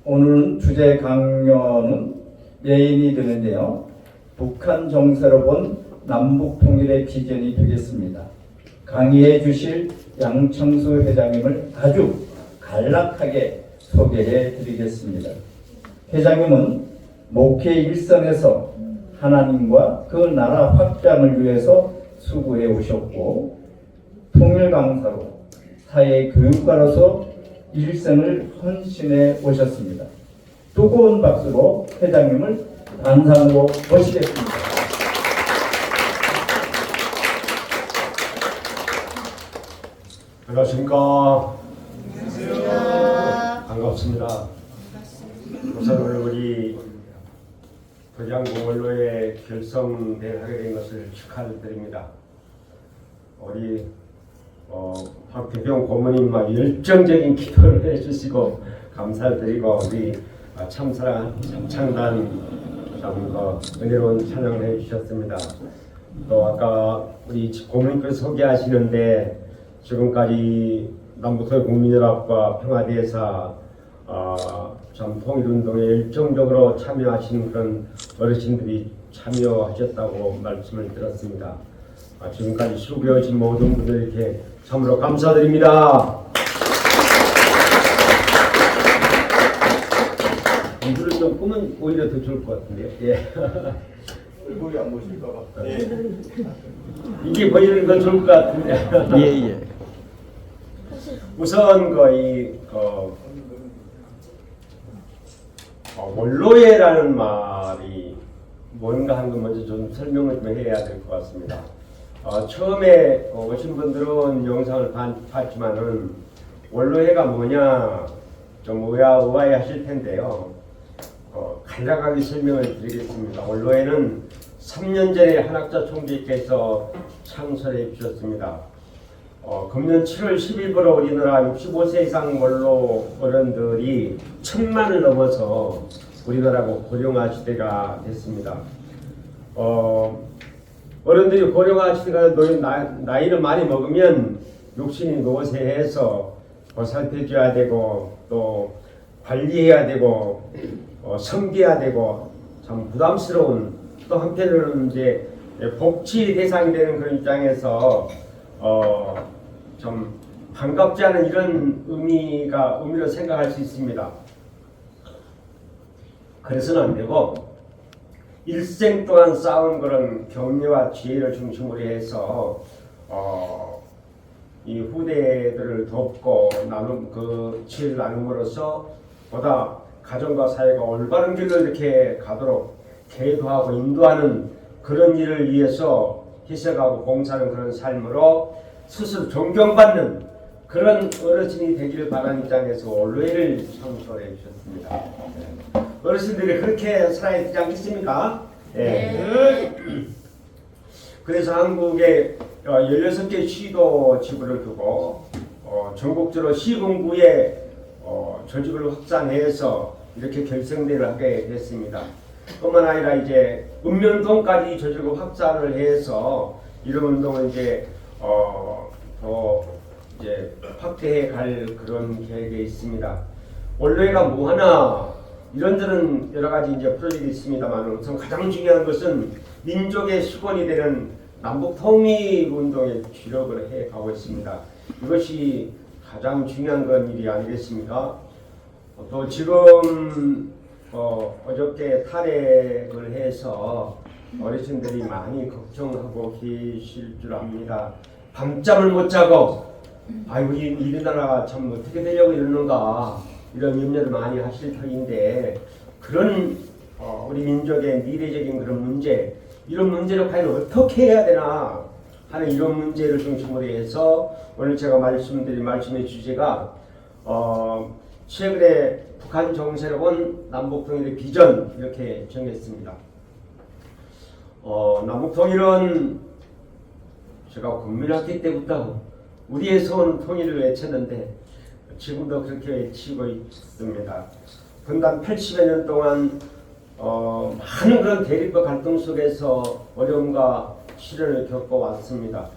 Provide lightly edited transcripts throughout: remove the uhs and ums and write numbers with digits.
오늘 주제 강연은 메인이 되는데요. 북한 정세로 본 남북 통일의 비전이 되겠습니다. 강의해 주실 양청수 회장님을 아주 간략하게 소개해 드리겠습니다. 회장님은 목회 일선에서 하나님과 그 나라 확장을 위해서 수고해 오셨고, 통일 강사로 사회 교육가로서 일생을 헌신해 오셨습니다. 뜨거운 박수로 회장님을 단상으로 모시겠습니다. 안녕하십니까. 반갑습니다. 우선 오늘 우리 덕양공원로에 결성하게 된 것을 축하드립니다. 우리 박대병 고모님 열정적인 기도를 해주시고 감사드리고, 우리 참사랑 참 은혜로운 찬양을 해주셨습니다. 또 아까 우리 고모님께서 소개하시는데 지금까지 남북통일 국민연합과 평화대사 참 통일운동에 열정적으로 참여하신 그런 어르신들이 참여하셨다고 말씀을 들었습니다. 지금까지 수고해오신 모든 분들께 참으로 감사드립니다. 이불을 좀 끄면 오히려 더 좋을 것 같은데요. 예. 얼굴이 안 보실까봐. 이게 보이는 건 좋을 것 같은데. 예. 우선 원로회라는 말이 뭔가 하는 거 먼저 좀 설명을 좀 해야 될 것 같습니다. 처음에 오신 분들은 영상을 봤지만은 원로회가 뭐냐 좀 의아해 하실 텐데요. 간략하게 설명을 드리겠습니다. 원로회는 3년 전에 한학자 총재께서 창설해 주셨습니다. 금년 7월 10일부로 우리나라 65세 이상 원로 어른들이 1000만을 넘어서 우리나라가 고령화 시대가 됐습니다. 어른들이 고령화 시대가 나이를 많이 먹으면 욕심이 노쇠해서 살펴줘야 되고 또 관리해야 되고 섬겨야 되고 참 부담스러운, 또 한편으로는 이제 복지 대상이 되는 그런 입장에서 좀 반갑지 않은 이런 의미로 생각할 수 있습니다. 그래서는 안 되고 일생 동안 쌓은 그런 격려와 지혜를 중심으로 해서 이 후대들을 돕고 그 지혜를 나눔으로써 보다 가정과 사회가 올바른 길로 이렇게 가도록 계도하고 인도하는 그런 일을 위해서 희생하고 봉사하는 그런 삶으로 스스로 존경받는 그런 어르신이 되기를 바라는 입장에서 원로회를 창설해 주셨습니다. 어르신들이 그렇게 살아야 되지 않겠습니까? 네. 그래서 한국에 16개 시도 지부를 두고 전국적으로 시군구에 조직을 확산해서 이렇게 결성대를 하게 됐습니다. 뿐만 아니라 이제 읍면동까지 조직을 확산을 해서 이런 운동을 더 확대해 갈 그런 계획에 있습니다. 원로회가 뭐 하나 이런저런 여러 가지 프로젝트가 있습니다만, 우선 가장 중요한 것은 민족의 수건이 되는 남북 통일 운동에 주력을 해 가고 있습니다. 이것이 가장 중요한 건 일이 아니겠습니까? 또 지금 어저께 탈핵을 해서 어르신들이 많이 걱정하고 계실 줄 압니다. 밤잠을 못 자고 우리나라가 참 어떻게 되려고 이러는가 이런 염려를 많이 하실 터인데, 그런 우리 민족의 미래적인 그런 문제, 이런 문제를 과연 어떻게 해야 되나 하는 이런 문제를 중심으로 해서 오늘 제가 말씀의 주제가 최근에 북한 정세로 본 남북통일의 비전, 이렇게 정했습니다. 남북통일은 제가 국민학기 때부터 우리의 소원 통일을 외쳤는데 지금도 그렇게 외치고 있습니다. 분단 80여 년 동안 많은 그런 대립과 갈등 속에서 어려움과 시련을 겪어왔습니다.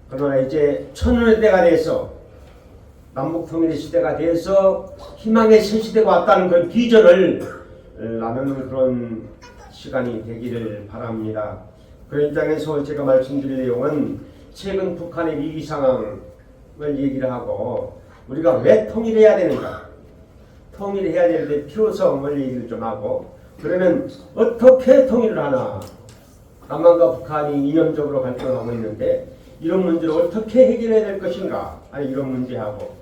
그러나 이제 천년의 때가 돼서 남북통일의 시대가 돼서 희망의 신시대가 왔다는 그런 비전을 나누는 그런 시간이 되기를 바랍니다. 그런 입장에서 제가 말씀드릴 내용은 최근 북한의 위기 상황을 얘기를 하고 우리가 왜 통일해야 되는가, 통일해야 되는데 필요성을 얘기를 좀 하고, 그러면 어떻게 통일을 하나, 남한과 북한이 이념적으로 발전하고 있는데 이런 문제를 어떻게 해결해야 될 것인가, 아니 이런 문제하고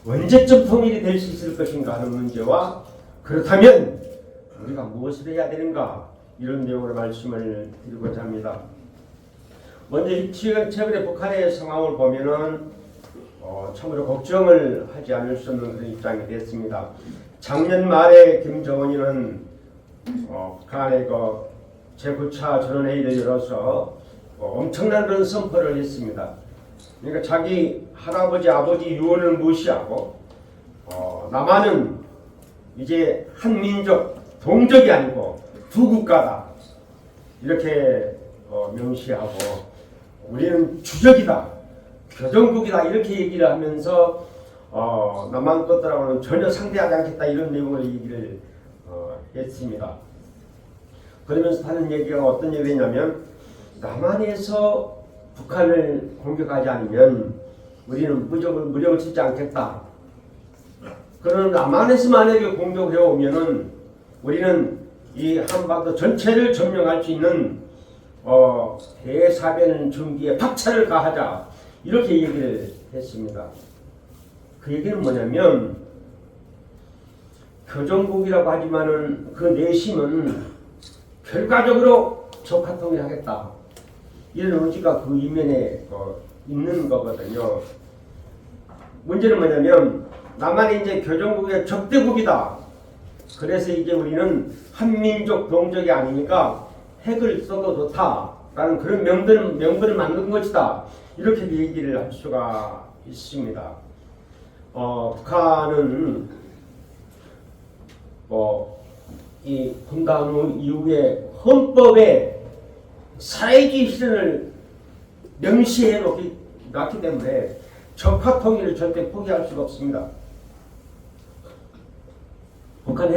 언제쯤 통일이 될 수 있을 것인가 하는 문제와, 그렇다면 우리가 무엇을 해야 되는가, 이런 내용으로 말씀을 드리고자 합니다. 먼저 최근에 북한의 상황을 보면은 참으로 걱정을 하지 않을 수 없는 그런 입장이 됐습니다. 작년 말에 김정은이는 북한의 그 제9차 전원회의를 열어서 엄청난 그런 선포를 했습니다. 그러니까 자기 할아버지 아버지 유언을 무시하고 남한은 이제 한 민족 동족이 아니고 두 국가다 이렇게 명시하고, 우리는 주적이다 교정국이다 이렇게 얘기를 하면서 남한 것들하고는 전혀 상대하지 않겠다 이런 내용을 얘기를 했습니다. 그러면서 하는 얘기가 어떤 얘기냐면, 남한에서 북한을 공격하지 않으면 우리는 무력을 치지 않겠다. 그러나 남한에서 만약에 공격을 해오면은 우리는 이 한반도 전체를 점령할 수 있는 대사변 준비에 박차를 가하자 이렇게 얘기를 했습니다. 그 얘기는 뭐냐면, 교정국이라고 하지만은 그 내심은 결과적으로 적화통일하겠다 이런 의지가 그 이면에 있는 거거든요. 문제는 뭐냐면, 남한이 이제 교정국의 적대국이다. 그래서 이제 우리는 한민족 동족이 아니니까 핵을 써도 좋다라는 그런 명분을 만든 것이다. 이렇게 얘기를 할 수가 있습니다. 북한은 이 분단 이후에 헌법에 사회주의 실현을 명시해 놨기 때문에 적화 통일을 절대 포기할 수가 없습니다. 북한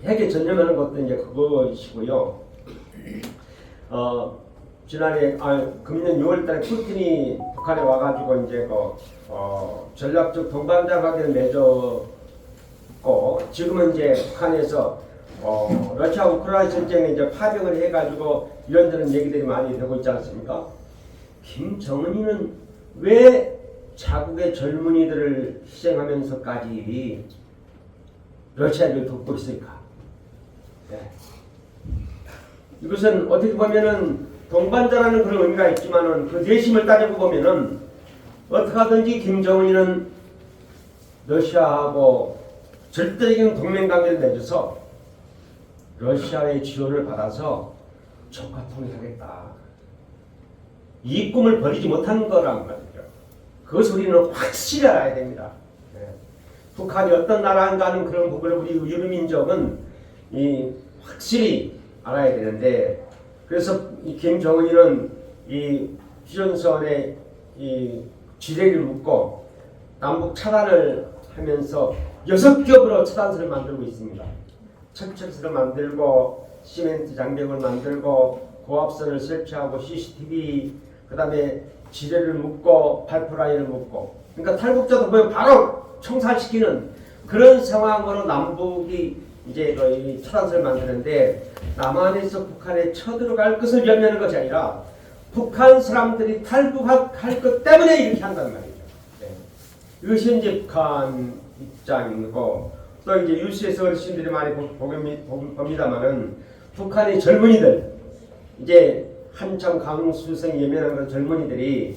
핵에 전념하는 것도 이제 그것이고요. 지난해 금년 6월달에 푸틴이 북한에 와가지고 이제 전략적 동반자 관계를 맺었고, 지금은 이제 북한에서 러시아 우크라이나 전쟁에 이제 파병을 해가지고 이런저런 얘기들이 많이 되고 있지 않습니까? 김정은이는 왜 자국의 젊은이들을 희생하면서까지 러시아를 돕고 있을까? 네. 이것은 어떻게 보면은 동반자라는 그런 의미가 있지만은 그 내심을 따지고 보면은 어떻게 하든지 김정은이는 러시아하고 절대적인 동맹관계를 맺어서 러시아의 지원을 받아서 적화 통일하겠다. 이 꿈을 버리지 못하는 거란 말이죠. 그것을 우리는 확실히 알아야 됩니다. 네. 북한이 어떤 나라인가는 그런 부분을 우리 유럽민족은 확실히 알아야 되는데, 그래서 이 김정은이는 이 휴전선에 이 지뢰를 묶고 남북 차단을 하면서 6겹으로 차단선을 만들고 있습니다. 철책선을 만들고 시멘트 장벽을 만들고 고압선을 설치하고 CCTV, 그 다음에 지뢰를 묶고 파이프라인을 묶고, 그러니까 탈북자도 보면 바로 청살시키는 그런 상황으로 남북이 이제 이 차단선을 만드는데, 남한에서 북한에 쳐들어갈 것을 염려하는 것이 아니라 북한 사람들이 탈북할 것 때문에 이렇게 한다는 말이죠. 네. 이것이 이제 북한 입장이고, 또 이제 뉴스에서 어르신들이 많이 봅니다만은 북한의 젊은이들, 이제 한참 강수성 예민한 그런 젊은이들이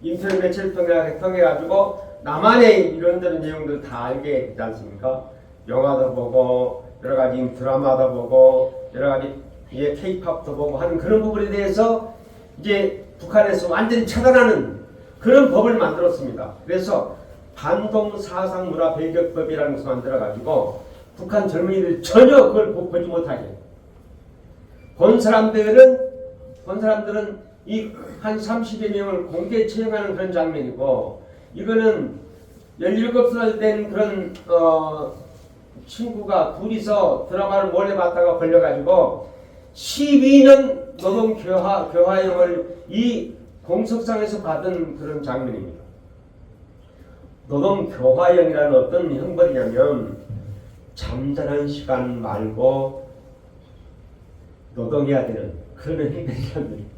인터넷 매체를 통해 가지고 남한의 이런저런 내용들 다 알게 되지 않습니까? 영화도 보고 여러 가지 드라마도 보고 여러 가지 K-팝도 보고 하는 그런 부분에 대해서 이제 북한에서 완전히 차단하는 그런 법을 만들었습니다. 그래서 반동사상 문화 배격법이라는 것을 만들어 가지고 북한 젊은이들이 전혀 그걸 보지 못하게, 본 사람들은 이 한 30여 명을 공개 처형하는 그런 장면이고, 이거는 17살 된 그런 친구가 둘이서 드라마를 몰래 봤다가 걸려가지고 12년 노동 교화형을 이 공석상에서 받은 그런 장면입니다. 노동 교화형이라는 어떤 형벌이냐면 잠자는 시간 말고 노동해야 되는 그런 형벌이랍니다.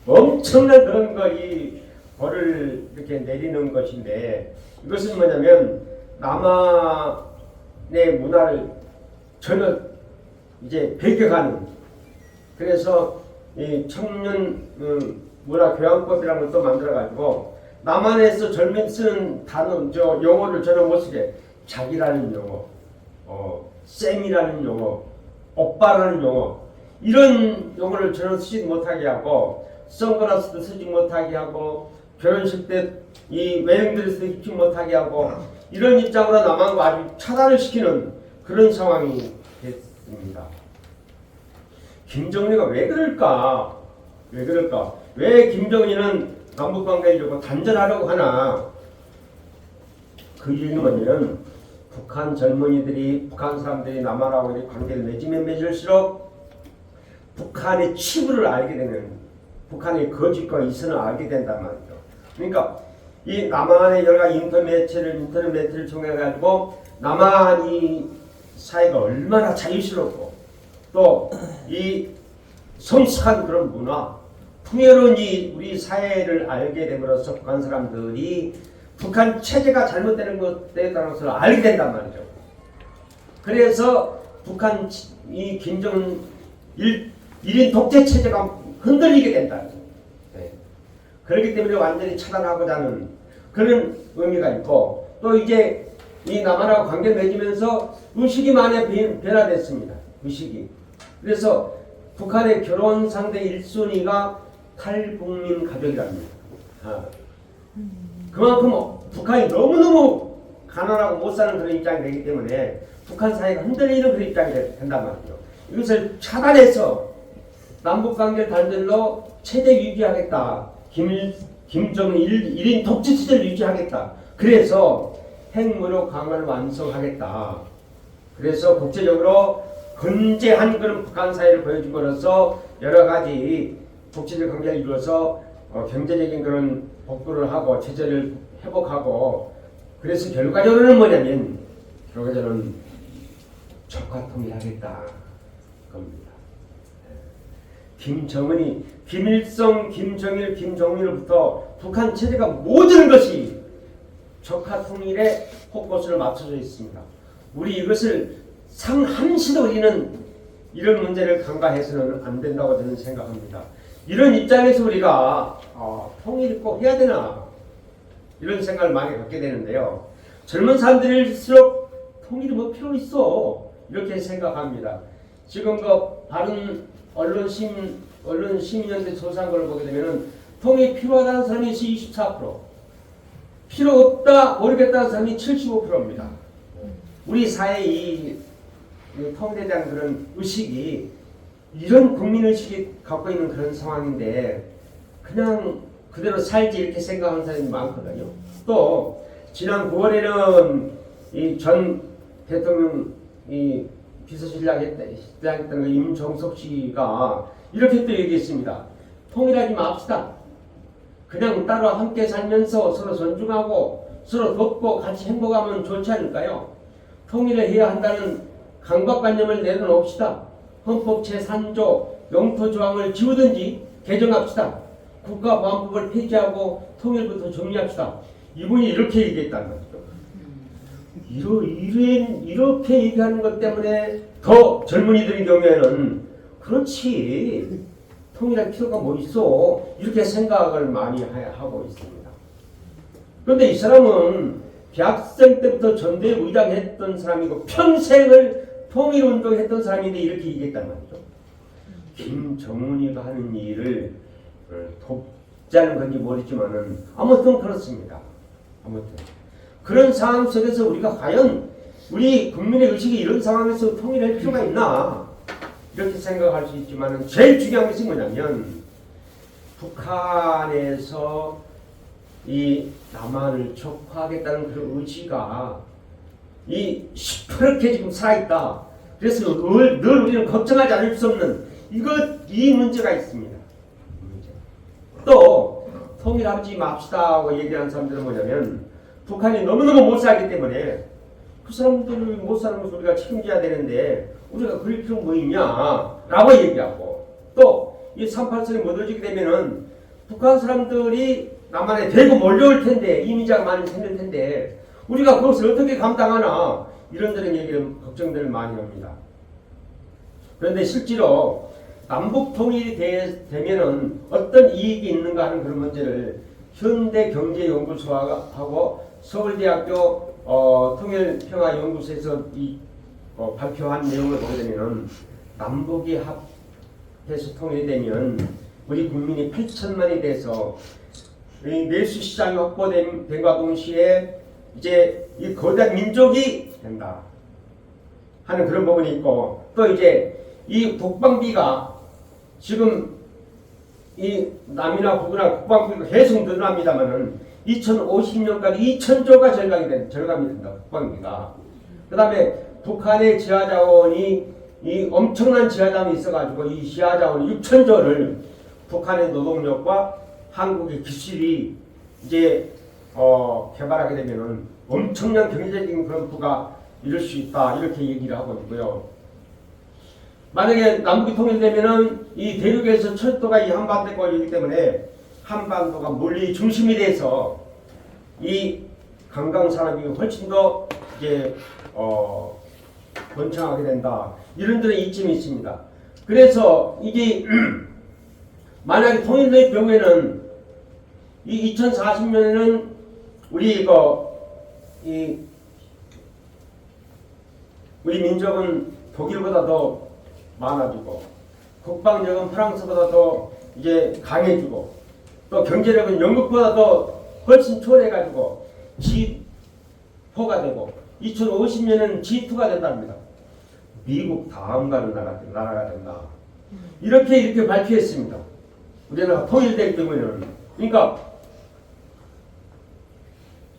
엄청난 그런 이 벌을 이렇게 내리는 것인데, 이것은 뭐냐면 남한의 문화를 전혀 이제 배격하는, 그래서 이 청년 문화교양법이라는 걸 또 만들어가지고 남한에서 젊은 쓰는 단어, 용어를 전혀 못 쓰게, 자기라는 용어, 쌤이라는 용어, 오빠라는 용어, 이런 용어를 전혀 쓰지 못하게 하고, 선글라스도 쓰지 못하게 하고, 결혼식 때 이 외형들에서 입지 못하게 하고, 이런 입장으로 남한과 아주 차단을 시키는 그런 상황이 됐습니다. 김정은이가 왜 그럴까? 왜 김정은이는 남북관계를 두고 단절하려고 하나? 그 이유는 뭐냐면 북한 젊은이들이, 북한 사람들이 남한하고 관계를 맺으면 맺을수록 북한의 치부를 알게 되는, 북한의 거짓과 이선을 알게 된단 말이죠. 그러니까 이 남한의 여러 가지 인터넷 매체를 통해 가지고 남한이 사회가 얼마나 자유스럽고 또 이 성숙한 그런 문화, 풍요로운 우리 사회를 알게 됨으로써 북한 사람들이 북한 체제가 잘못되는 것에 따라서 알게 된단 말이죠. 그래서 북한 이 김정은 1인 독재 체제가 흔들리게 된다. 네. 그렇기 때문에 완전히 차단하고자 하는 그런 의미가 있고, 또 이제 이 남한하고 관계를 맺으면서 의식이 많이 변화됐습니다. 의식이. 그래서 북한의 결혼 상대 1순위가 탈북민 가족이랍니다. 그만큼 북한이 너무너무 가난하고 못 사는 그런 입장이 되기 때문에 북한 사회가 흔들리는 그런 입장이 된단 말이죠. 이것을 차단해서 남북관계 단절로 체제 유지하겠다. 김정은 1인 독재 체제를 유지하겠다. 그래서 핵무력 강화를 완성하겠다. 그래서 국제적으로 건재한 그런 북한 사회를 보여줌으로써 여러 가지 독재적 관계를 이루어서 경제적인 그런 복구를 하고 체제를 회복하고, 그래서 결과적으로는 뭐냐면 결과적으로는 적화통일하겠다 겁니다. 김정은이 김일성, 김정일, 김정일부터 북한 체제가 모든 것이 적화통일에 포커스를 맞춰져 있습니다. 우리 이것을 상한시도 우리는 이런 문제를 간과해서는 안 된다고 저는 생각합니다. 이런 입장에서 우리가 통일이 꼭 해야 되나 이런 생각을 많이 갖게 되는데요. 젊은 사람들일수록 통일이 뭐 필요 있어 이렇게 생각합니다. 지금 그 바른 언론 시민연대 조사한 걸 보게 되면은 통일이 필요하다는 사람이 24%, 필요 없다 모르겠다는 사람이 75%입니다. 우리 사회의 이 통일에 대한 그런 의식이 이런 국민의식이 갖고 있는 그런 상황인데 그냥 그대로 살지 이렇게 생각하는 사람이 많거든요. 또 지난 9월에는 이 전 대통령 이 비서실장 했던 임종석 씨가 이렇게 또 얘기했습니다. 통일하지 맙시다. 그냥 따로 함께 살면서 서로 존중하고 서로 돕고 같이 행복하면 좋지 않을까요? 통일을 해야 한다는 강박관념을 내려놓읍시다. 헌법 제3조 영토조항을 지우든지 개정합시다. 국가보안법을 폐지하고 통일부터 정리합시다. 이분이 이렇게 얘기했다는 거죠. 이렇게 얘기하는 것 때문에 더 젊은이들의 경우에는 그렇지 통일할 필요가 뭐 있어 이렇게 생각을 많이 하고 있습니다. 그런데 이 사람은 대학생 때부터 전대에 의장했던 사람이고 평생을 통일운동했던 사람인데 이렇게 얘기했단 말이죠. 김정은이가 하는 일을 돕자는 건지 모르지만은 아무튼 그렇습니다. 아무튼 그런 상황 속에서 우리가 과연 우리 국민의 의식이 이런 상황에서 통일할 필요가 있나 이렇게 생각할 수 있지만은 제일 중요한 것이 뭐냐면 북한에서 이 남한을 척파하겠다는 그런 의지가 이 시퍼렇게 지금 살아있다. 그래서 늘 우리는 걱정하지 않을 수 없는 이 문제가 있습니다. 또 통일하지 맙시다고 얘기하는 사람들은 뭐냐면 북한이 너무너무 못 살기 때문에 그 사람들을 못 사는 것을 우리가 책임져야 되는데 우리가 그럴 필요 뭐 있냐라고 얘기하고 또 이 3.8선이 무너지게 되면은 북한 사람들이 남한에 대거 몰려올 텐데 이민자가 많이 생길 텐데 우리가 그것을 어떻게 감당하나 이런저런 얘기를 걱정들을 많이 합니다. 그런데 실제로 남북 통일이 되면은 어떤 이익이 있는가 하는 그런 문제를 현대경제연구소하고 서울대학교 통일평화연구소에서 발표한 내용을 보게 되면은 남북이 합해서 통일이 되면 우리 국민이 8천만이 돼서 내수 시장이 확보된과 동시에 이제 이 거대한 민족이 된다 하는 그런 부분이 있고 또 이제 이 국방비가 지금 이 남이나 북이나 국방비가 계속 늘어납니다만은 2050년까지 2,000조가 절감이 된다 국방비가. 그 다음에 북한의 지하자원이 이 엄청난 지하자원이 있어가지고 이 지하자원 6,000조를 북한의 노동력과 한국의 기술이 이제 개발하게 되면은 엄청난 경제적인 그런 부가 이룰 수 있다 이렇게 얘기를 하고 있고요. 만약에 남북이 통일되면은 이 대륙에서 철도가 이 한반도에 걸리기 때문에 한반도가 물리 중심이 돼서 이 관광 산업이 훨씬 더 이제 번창하게 된다 이런 데는 이점이 있습니다. 그래서 이게 만약에 통일될 경우에는 이 2040년에는 우리 우리 민족은 독일보다 더 많아지고 국방력은 프랑스보다 더 이제 강해지고 또 경제력은 영국보다 더 훨씬 초래해가지고 G4가 되고 2050년에는 G2가 된답니다. 미국 다음 가는 나라가 된다. 이렇게 발표했습니다. 우리나라가 통일될 경우에는 그러니까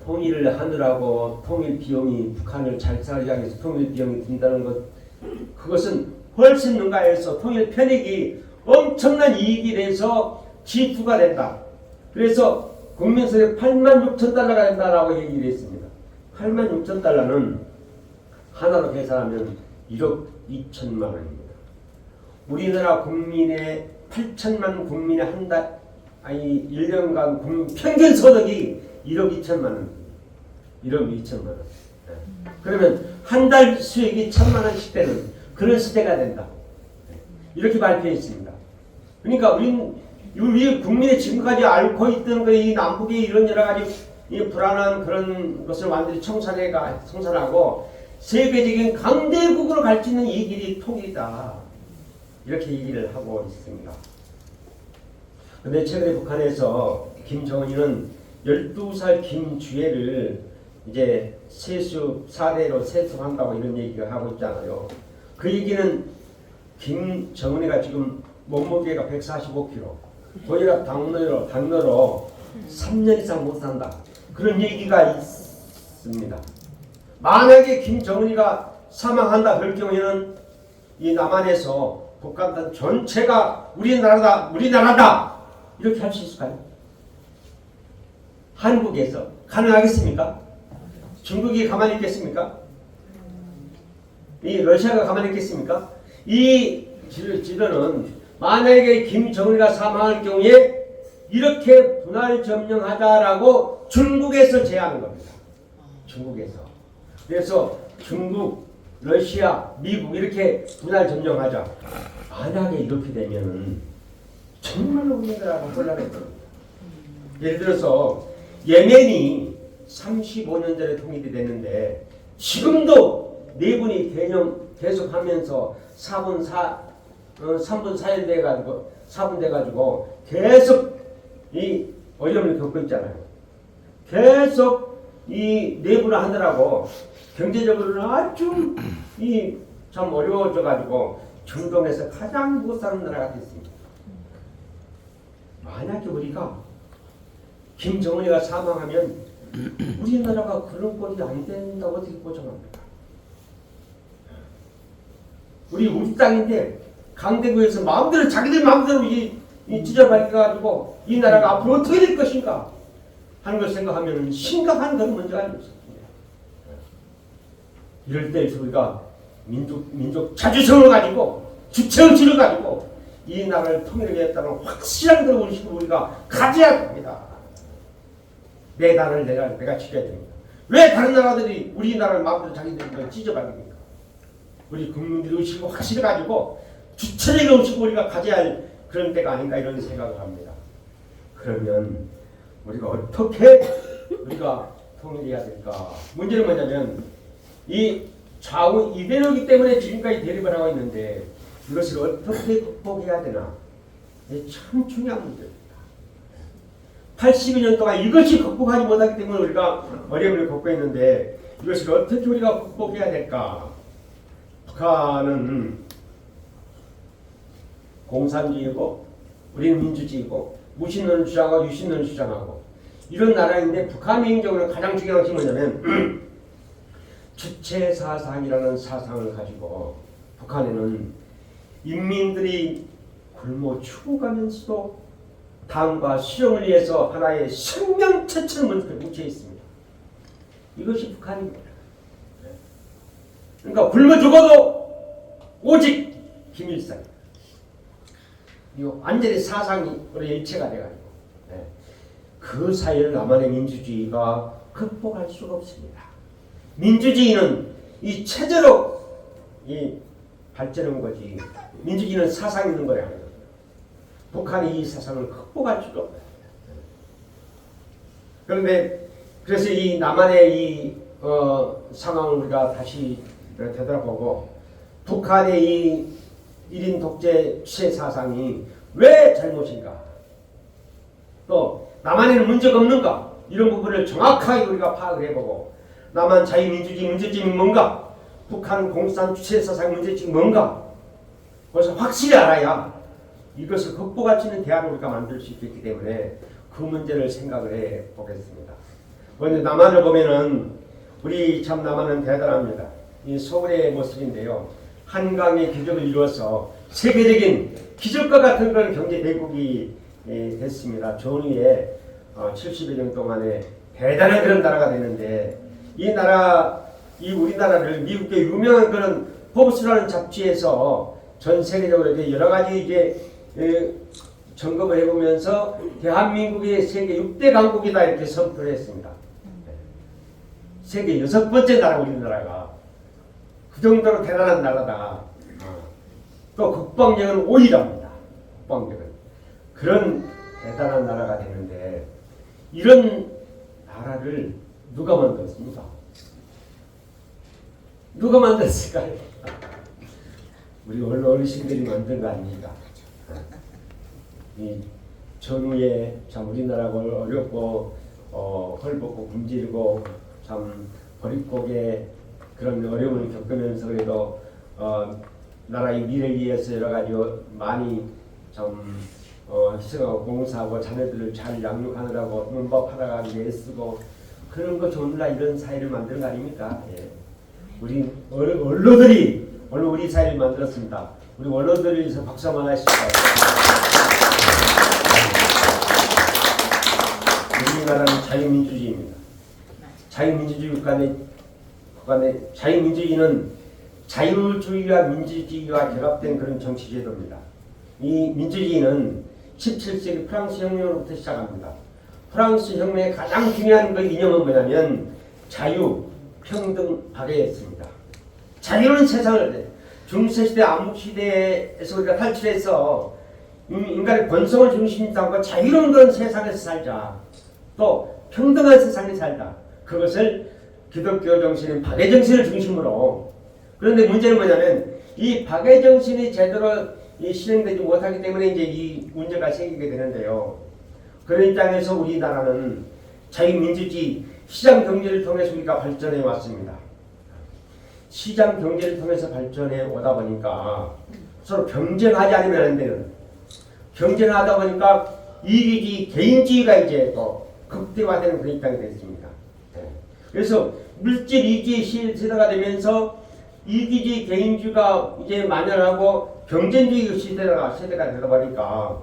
통일을 하느라고 통일 비용이 북한을 잘 살기 위해서 통일 비용이 든다는 것 그것은 훨씬 능가해서 통일 편익이 엄청난 이익이 돼서 G2가 된다. 그래서 국민소득 86,000달러가 된다라고 얘기를 했습니다. 86,000달러는 하나로 계산하면 1억 2천만 원입니다. 우리나라 국민의 8천만 국민의 한 달, 아니 1년간 국민 평균 소득이 1억 2천만 원. 1억 2천만 원. 네. 그러면 한 달 수익이 1,000만 원씩 되는 그런 시대가 된다. 이렇게 발표했습니다. 그러니까 우리 국민의 지금까지 앓고 있던 이 남북의 이런 여러 가지 이 불안한 그런 것을 완전히 청산하고 세계적인 강대국으로 갈 수 있는 이 길이 통일이다. 이렇게 얘기를 하고 있습니다. 그런데 최근에 북한에서 김정은이는 12살 김주애를 이제 4대로 세습한다고 이런 얘기를 하고 있잖아요. 그 얘기는 김정은이가 지금 몸무게가 145kg, 고혈압 당뇨로 3년 이상 못 산다. 그런 얘기가 있습니다. 만약에 김정은이가 사망한다 그럴 경우에는 이 남한에서 북한단 전체가 우리나라다 이렇게 할 수 있을까요? 한국에서 가능하겠습니까? 중국이 가만히 있겠습니까? 이 러시아가 가만히 있겠습니까? 이 지도는 만약에 김정은이가 사망할 경우에 이렇게 분할 점령하자라고 중국에서 제안한 겁니다. 중국에서. 그래서 중국, 러시아, 미국 이렇게 분할 점령하자. 만약에 이렇게 되면은 정말로 우리나라가 곤란할 겁니다. 예를 들어서 예멘이 35년 전에 통일이 됐는데 지금도 네 분이 계속하면서 3분 4일 돼가지고 4분 돼가지고 계속 이 어려움을 겪고 있잖아요. 계속 이 내부를 하느라고 경제적으로는 아주 참 어려워져가지고 중동에서 가장 못 사는 나라가 됐습니다. 만약에 우리가 김정은이가 사망하면 우리나라가 그런 꼴이 안 된다고 어떻게 보장합니까? 우리 땅인데 강대구에서 마음대로 자기들 마음대로 이 찢어박혀가지고 이 나라가 앞으로 어떻게 될 것인가 하는 걸 생각하면 심각한 그런 문제가 있습니다. 이럴 때 우리가 민족 자주성을 가지고 주체의식을 가지고 이 나라를 통일하겠다는 확실한 그런 의식을 우리가 가져야 합니다. 내 나라를 내가 지켜야 됩니다. 왜 다른 나라들이 우리나라를 마음대로 자기들이 찢어박습니까? 우리 국민들의 의식을 확실히 가지고 주체적인 의식을 우리가 가져야 할 그런 때가 아닌가 이런 생각을 합니다. 그러면 우리가 어떻게 우리가 통일해야 될까? 문제는 뭐냐면 이 좌우 이대로이기 때문에 지금까지 대립을 하고 있는데 이것을 어떻게 극복해야 되나? 이게 참 중요한 문제입니다. 82년 동안 이것이 극복하지 못하기 때문에 우리가 어려움을 겪고 있는데 이것을 어떻게 우리가 극복해야 될까? 북한은 공산주의고 우리는 민주주의고 무신론을 주장하고 유신론을 주장하고 이런 나라인데 북한 개인적으로 가장 중요한 것이 뭐냐면 주체사상이라는 사상을 가지고 북한에는 인민들이 굶어 죽어가면서도 다음과 실용을 위해서 하나의 생명체처럼 묻혀 있습니다. 이것이 북한입니다. 그러니까 굶어 죽어도 오직 김일성. 이거 완전히 사상이 우리 일체가 돼가지고 그 사이를 남한의 민주주의가 극복할 수가 없습니다. 민주주의는 이 체제로 이 발전한 거지. 민주주의는 사상이 있는 거야. 북한이 이 사상을 극복할 수가 없어요. 그런데 그래서 이 남한의 이 상황을 우리가 다시 되돌아보고 북한의 이 1인 독재 취해 사상이 왜 잘못인가? 또 남한에는 문제가 없는가? 이런 부분을 정확하게 우리가 파악을 해보고 남한 자유민주주의 문제점이 뭔가? 북한 공산 주체 사상 문제점이 뭔가? 그래서 확실히 알아야 이것을 극복할 수 있는 대안을 우리가 만들 수 있기 때문에 그 문제를 생각을 해 보겠습니다. 먼저 남한을 보면은 우리 참 남한은 대단합니다. 이 서울의 모습인데요. 한강의 기적을 이루어서 세계적인 기적과 같은 그런 경제 대국이 됐습니다. 전후에 70여 년 동안에 대단한 그런 나라가 되는데 이 나라, 이 우리나라를 미국의 유명한 그런 포브스라는 잡지에서 전 세계적으로 이제 여러 가지 이제 점검을 해보면서 대한민국의 세계 6대 강국이다 이렇게 선포를 했습니다. 세계 6번째 나라 우리나라가 그 정도로 대단한 나라다. 또 국방력은 5위랍니다. 국방력은 그런 대단한 나라가 되는데 이런 나라를 누가 만들었습니까? 누가 만들었을까요? 우리 어르신들이 만든 거 아닙니까? 이 전후에 참 우리나라가 어렵고 헐벗고 굶주리고 참 버릿고개 그런 어려움을 겪으면서 그래도 나라의 미래를 위해서 여러 가지 많이 좀 희생하고 봉사하고 자녀들을 잘 양육하느라고 문법 하다가 애쓰고 그런 거 좋느라 이런 사회를 만드는 거 아닙니까? 예. 우리 원로들이 오늘 우리 사회를 만들었습니다. 우리 원로들을 위해서 박수 한번 하시죠. 우리나라는 자유민주주의입니다. 자유민주주의 국가의 자유민주주의는 자유주의와 민주주의와 결합된 그런 정치제도입니다. 이 민주주의는 17세기 프랑스 혁명으로부터 시작합니다. 프랑스 혁명의 가장 중요한 그 이념은 뭐냐면 자유, 평등, 박애였습니다. 자유는 세상을 중세시대 암흑시대에서 우리가 탈출해서 인간의 본성을 중심으로 삼고 자유로운 그런 세상에서 살자. 또 평등한 세상에 살자. 그것을 기독교 정신인 박애 정신을 중심으로. 그런데 문제는 뭐냐면 이 박애 정신이 제대로 실행되지 못하기 때문에 이제 이 문제가 생기게 되는데요. 그런 입장에서 우리나라는 자유민주주의 시장 경제를 통해서 우리가 발전해 왔습니다. 시장 경제를 통해서 발전해 오다 보니까 서로 경쟁하지 않으면 안 되는, 경쟁하다 보니까 이익이 개인주의가 이제 또 극대화되는 그런 입장이 됐습니다. 그래서 물질 이기주의 시대가 되면서 이기주의 개인주의가 이제 만연하고 경쟁주의 시대가 되다 보니까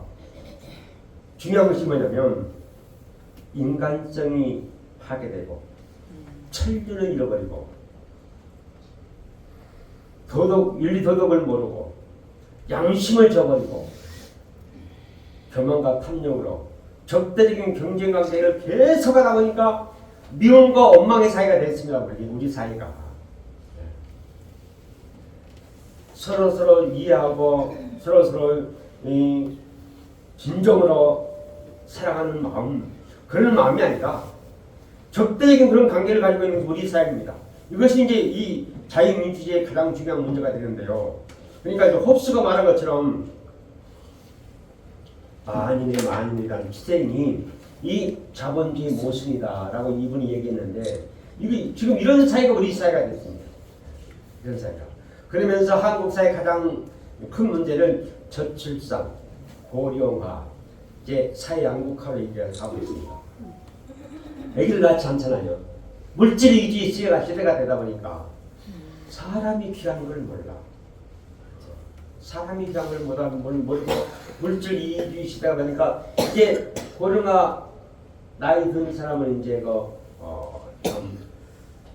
중요한 것이 뭐냐면 인간성이 파괴되고 천륜을 잃어버리고 윤리 도덕을 모르고 양심을 저버리고 교만과 탐욕으로 적대적인 경쟁 관계를 계속 하다 보니까 미움과 원망의 사회가 됐습니다. 우리 사회가 서로 이해하고 서로 진정으로 사랑하는 마음, 그런 마음이 아니라 적대적인 그런 관계를 가지고 있는 우리 사회입니다. 이것이 이제 이 자유민주주의의 가장 중요한 문제가 되는데요. 그러니까 이제 홉스가 말한 것처럼 만인이라는 희생이 이 자본주의 모순이다라고 이분이 얘기했는데 이게 지금 이런 사회가 우리 사회가 됐습니다. 이런 사회가. 그러면서 한국 사회의 가장 큰 문제는 저출산, 고령화, 이제 사회 양극화로 얘기하고 있습니다. 아기를 낳지 않잖아요. 물질 위주의 시대가 되다 보니까 사람이 귀한 걸 몰라. 사람이 귀한 걸 모르고 물질 위주의 시대가 되니까 이제 고령화 나이 든 사람은 이제 좀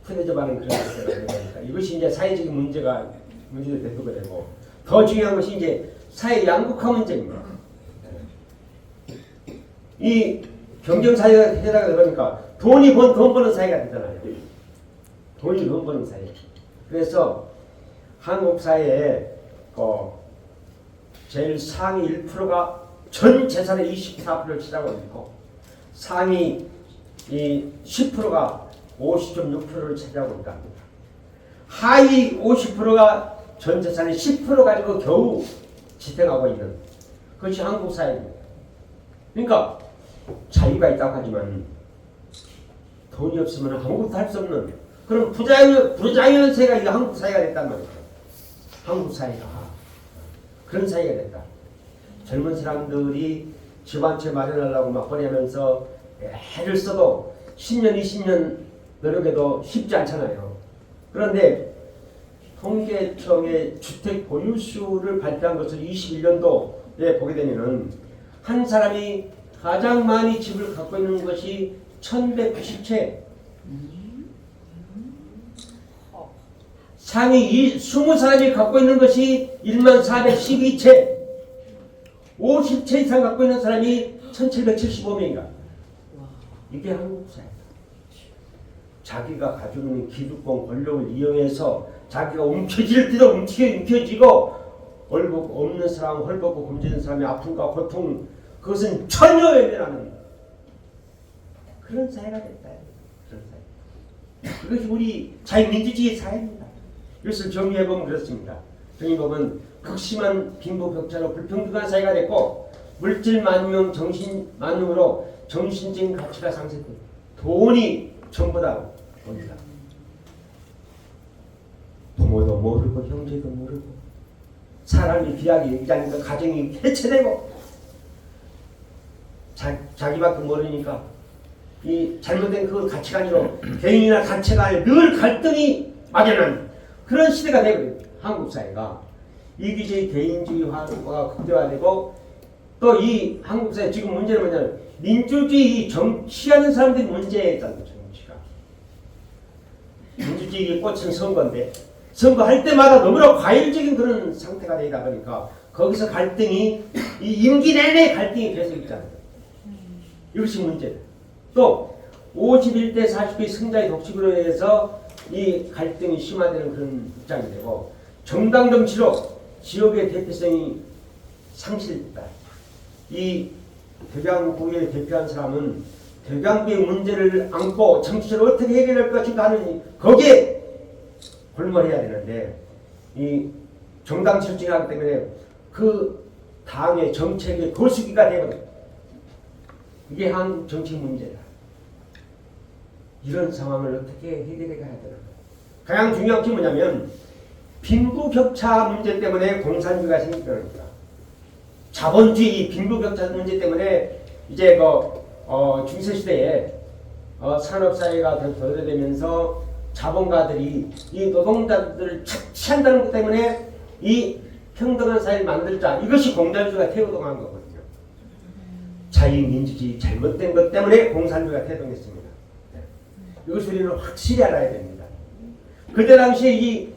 편해져가는 그런 시대가 되니까 이것이 이제 사회적인 문제가 대두가 되고 더 중요한 것이 이제 사회 양극화 문제입니다. 이 경쟁 사회가 되다 보니까 돈 버는 사회가 되잖아요. 돈 버는 사회. 그래서 한국 사회에 제일 상위 1%가 전 재산의 24%를 차지하고 있고 상위 10%가 50.6%를 차지하고 있다 합니다. 하위 50%가 전 재산의 10% 가지고 겨우 지탱하고 있는 그것이 한국 사회입니다. 그러니까 자유가 있다고 하지만 돈이 없으면 아무것도 할 수 없는 그런 부자연세가 이 한국 사회가 됐단 말이에요. 한국 사회가 그런 사회가 됐다. 젊은 사람들이 집 한 채 마련하려고 막 보내면서 애를 써도 10년, 20년 노력해도 쉽지 않잖아요. 그런데 통계청의 주택 보유수를 발표한 것을 21년도에 보게 되면은 한 사람이 가장 많이 집을 갖고 있는 것이 1190채. 상위 20사람이 갖고 있는 것이 1412채. 50채 이상 갖고 있는 사람이 1775명이다. 이게 한국 사회다. 자기가 가지고 있는 기득권 권력을 이용해서 자기가 움켜질 때도 움켜지고 없는 사람, 헐벗고 굶주린 사람의 아픔과 고통 그것은 전혀 외면하는 그런 사회가 됐다. 그런 사회. 그것이 우리 자유민주주의 사회입니다. 이것을 정리해보면 그렇습니다. 정리해보면 극심한 빈부격차로 불평등한 사회가 됐고 물질 만용, 정신 만용으로 정신적인 가치가 상쇄되고 돈이 전부다. 돈이다. 부모도 모르고 형제도 모르고 사람이 귀하게 얘기하니까 가정이 해체되고 자기밖에 모르니까 이 잘못된 그 가치관으로 개인이나 가치관에 늘 갈등이 막연한 그런 시대가 되고 한국 사회가 이기주의 개인주의화가 극대화되고 또 이 한국 사회 지금 문제는 뭐냐면 민주주의 정치하는 사람들이 문제였다는 정치가 민주주의의 꽃은 선거인데 선거할 때마다 너무나 과일적인 그런 상태가 되다 보니까 거기서 갈등이 이 임기 내내 갈등이 계속 있잖아요. 이것이 문제다. 또 51대 40의 승자의 독식으로 해서 이 갈등이 심화되는 그런 입장이 되고 정당 정치로 지역의 대표성이 상실됐다. 이 대강구에 대표한 사람은 대강구의 문제를 안고 정치를 어떻게 해결할 것인가 하는 거기에 골몰해야 되는데 이 정당 실증하기 때문에 그 당의 정책의 거수기가 되거든. 이게 한국 정치 문제다. 이런 상황을 어떻게 해결해 가야 되나. 가장 중요한 게 뭐냐면 빈부격차 문제 때문에 공산주의가 생기는 겁니다. 자본주의 빈부격차 문제 때문에 이제 중세시대에 산업사회가 도래되면서 자본가들이 이 노동자들을 착취한다는 것 때문에 이 평등한 사회를 만들자, 이것이 공산주의가 태동한 거거든요. 자유민주주의 잘못된 것 때문에 공산주의가 태동했습니다. 이것을 우리는 확실히 알아야 됩니다. 그때 당시에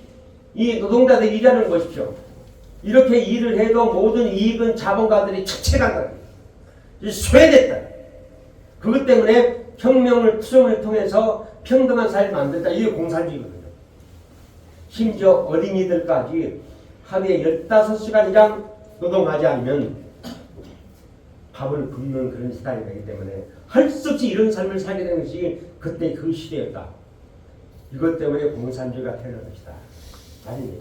이 노동자들이 일하는 것이죠. 이렇게 일을 해도 모든 이익은 자본가들이 착취한다. 소외됐다. 그것 때문에 혁명을, 투쟁을 통해서 평등한 사회를 만들다. 이게 공산주의거든요. 심지어 어린이들까지 하루에 15시간 이상 노동하지 않으면 밥을 굶는 그런 스타일이 되기 때문에 할 수 없이 이런 삶을 살게 되는 것이 그때 그 시대였다. 이것 때문에 공산주의가 태어난 것이다. 아니,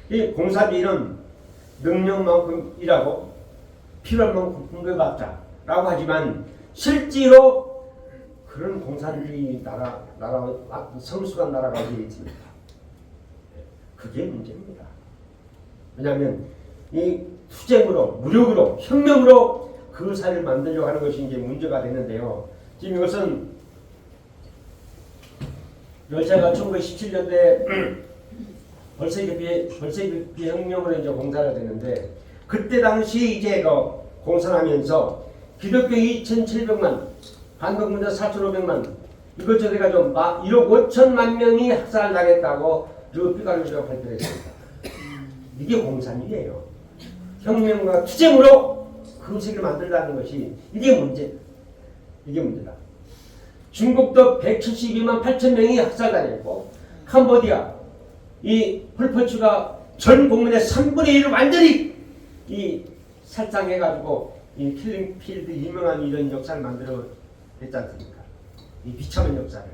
이 공산주의는 능력만큼 일하고 필요한 만큼 분배받자라고 하지만 실제로 그런 공산주의 나라 성숙한 나라가 어디에 있습니까? 그게 문제입니다. 왜냐하면 이 투쟁으로, 무력으로, 혁명으로 그 사회를 만들려고 하는 것이 이제 문제가 되는데요. 지금 이것은 러시아가 1917년대 벌세비키 혁명으로 이제 공산화 되는데, 그때 당시 이제 공산하면서 기독교 2,700만, 반동문자 4,500만, 이것저것 해가지고 1억 5천만 명이 학살당했다고 르피카르주가 발표했습니다. 이게 공산이에요. 혁명과 투쟁으로 그 세계를 만들라는 것이 이게 문제다. 중국도 172만 8천 명이 학살당했고, 캄보디아 이 폴포츠가 전 국민의 3분의 1을 완전히 이 살상해가지고 이 킬링필드 유명한 이런 역사를 만들어 냈지 않습니까? 이 비참한 역사를.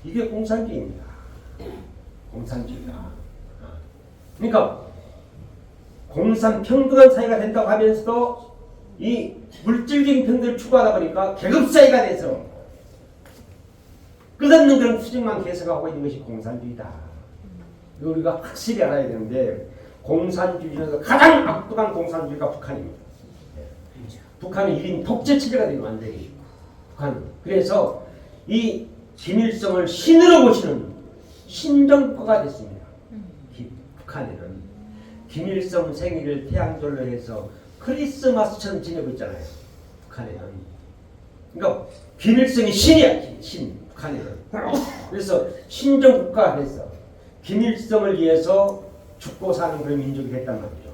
이게 공산주의입니다. 공산주의다. 그러니까 공산 평등한 사회가 된다고 하면서도 이 물질적인 평등을 추구하다 보니까 계급사회가 돼서 끝없는 그런 투쟁만 계속하고 있는 것이 공산주의다. 이거 우리가 확실히 알아야 되는데, 공산주의 중에서 가장 악독한 공산주의가 북한입니다. 북한은 1인 독재 체제가 되는 완전히. 북한은. 그래서 이 김일성을 신으로 보시는 신정국가가 됐습니다. 북한에는 김일성 생일을 태양절로 해서 크리스마스처럼 지내고 있잖아요. 북한에는. 그러니까 김일성이 신이야. 신. 북한에는. 그래서 신정국가가 됐어. 김일성을 위해서 죽고 사는 그런 민족이 됐단 말이죠.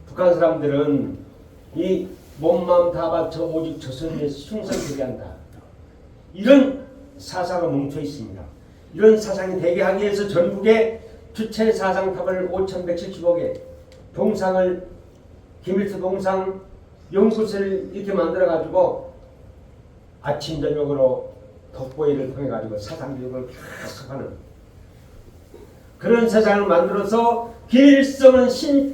북한 사람들은 이 몸마음 다 바쳐 오직 조선을 위해서 충성되게 한다. 이런 사상을 뭉쳐 있습니다. 이런 사상이 되게 하기 위해서 전국에 주체 사상탑을 5,175개, 동상을 김일성 동상 연구소를 이렇게 만들어 가지고 아침 저녁으로 덕보회를 통해 가지고 사상 교육을 계속하는 그런 세상을 만들어서 김일성은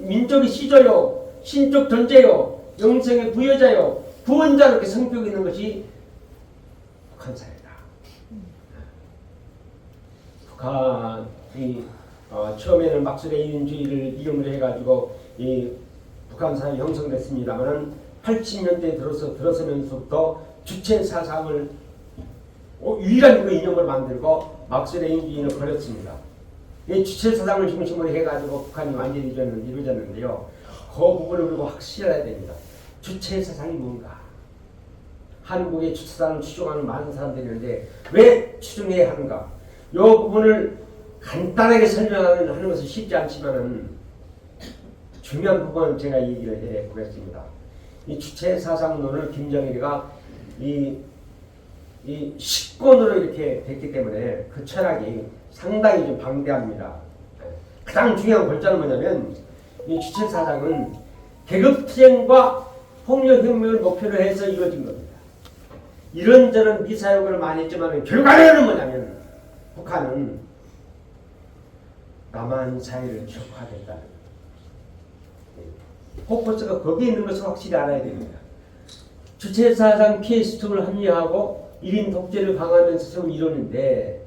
민족의 시조요, 신적 존재요, 영생의 부여자요, 구원자 이렇게 성격이 있는 것이 북한 사회다. 북한이 처음에는 막스레인주의를 이용을 해가지고 이 북한 사회 형성됐습니다만은 80년대에 들어서면서부터 주체 사상을 유일한 그 이념을 만들고 막스레인주의를 버렸습니다. 이 주체 사상을 중심으로 해가지고 북한이 완전히 이루어졌는데요. 그 부분을 우리가 확실히 해야 됩니다. 주체 사상이 뭔가? 한국의 주체 사상을 추종하는 많은 사람들이 있는데 왜 추종해야 하는가? 이 부분을 간단하게 설명하는 것은 쉽지 않지만은 중요한 부분은 제가 얘기를 해 보겠습니다. 이 주체 사상론을 김정일이가 이 식권으로 이렇게 됐기 때문에 그 철학이 상당히 좀 방대합니다. 가장 중요한 골자는 뭐냐면 이 주체 사상은 계급투쟁과 폭력혁명을 목표로 해서 이루어진 겁니다. 이런저런 미사역을 많이 했지만 결과는 뭐냐면 북한은 남한 사회를 격화했다는 포커스가 거기에 있는 것을 확실히 알아야 됩니다. 주체사상 피해수tum을 합리화하고 1인 독재를 강화하면서 세운 이론인데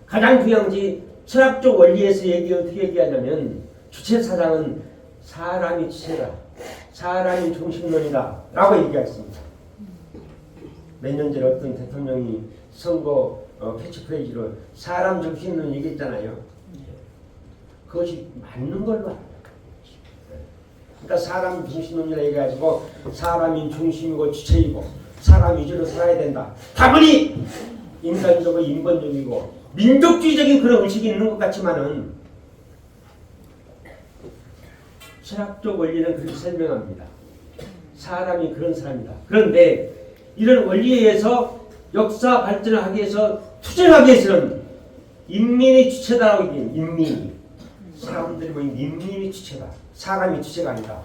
가장 중요한 것이 철학적 원리에서 어떻게 얘기하냐면 주체사상은 사람이 주체다. 사람이 중심론이다. 라고 얘기했습니다. 몇 년 전에 어떤 대통령이 선거 캐치프레이즈로 사람 정신은 얘기했잖아요. 그것이 맞는 걸로 알아요. 그러니까 사람 중심론이라 얘기해가지고 사람이 중심이고 주체이고 사람 위주로 살아야 된다. 다분히 인간적이고 인본적이고 민족주의적인 그런 의식이 있는 것 같지만은 철학적 원리는 그렇게 설명합니다. 사람이 그런 사람이다. 그런데 이런 원리에 의해서 역사 발전을 하기 위해서 투쟁하기 위해서는 인민이 주체다라고 얘기해요. 인민이. 사람들이 모인 인민이 주체다. 사람이 주체가 아니다.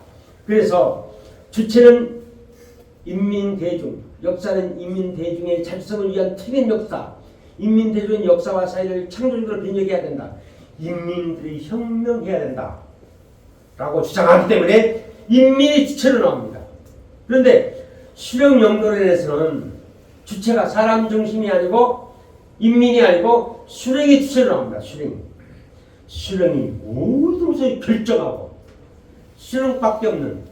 그래서 주체는 인민대중, 역사는 인민대중의 자주성을 위한 틀린 역사, 인민대중의 역사와 사회를 창조적으로 변혁해야 된다. 인민들이 혁명해야 된다. 라고 주장하기 때문에 인민이 주체로 나옵니다. 그런데 수령 영도론에서는 주체가 사람 중심이 아니고 인민이 아니고 수령이 주체로 나옵니다. 수령이 모든 것을 결정하고 수령밖에 없는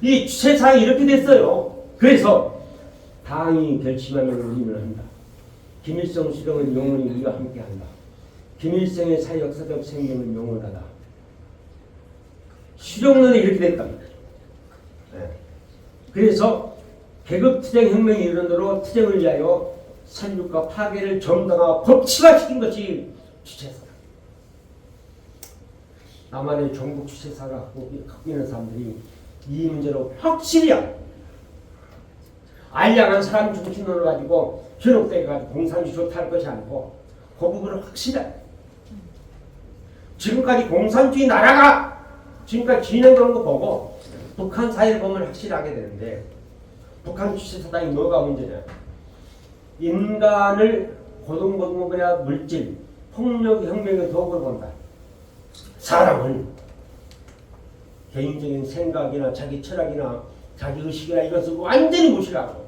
이 주체사항이 이렇게 됐어요. 그래서 당이 결심하면 우리는 한다. 김일성 수령은 영원히 우리와 함께한다. 김일성의 사회 역사적 생명은 영원하다. 수령론이 이렇게 됐답니다. 네. 그래서 계급투쟁혁명의 이론으로 투쟁을 위하여 살육과 파괴를 정당화하고 법치화시킨 것이 주체사. 남한의 종북 주체사를 갖고 있는 사람들이 이 문제로 확실히 알량한 사람 중심론을 가지고 현혹돼가지고 공산주의 좋다는 것이 아니고 그 부분을 확실히 지금까지 공산주의 나라가 지금까지 진행되는 거 보고 북한 사회를 보면 확실히 하게 되는데 북한 주체사상이 뭐가 문제냐. 인간을 고등고등법이나 물질, 폭력, 혁명의 도구로 본다. 사람은 개인적인 생각이나 자기 철학이나 자기 의식이나 이것을 완전히 무시하고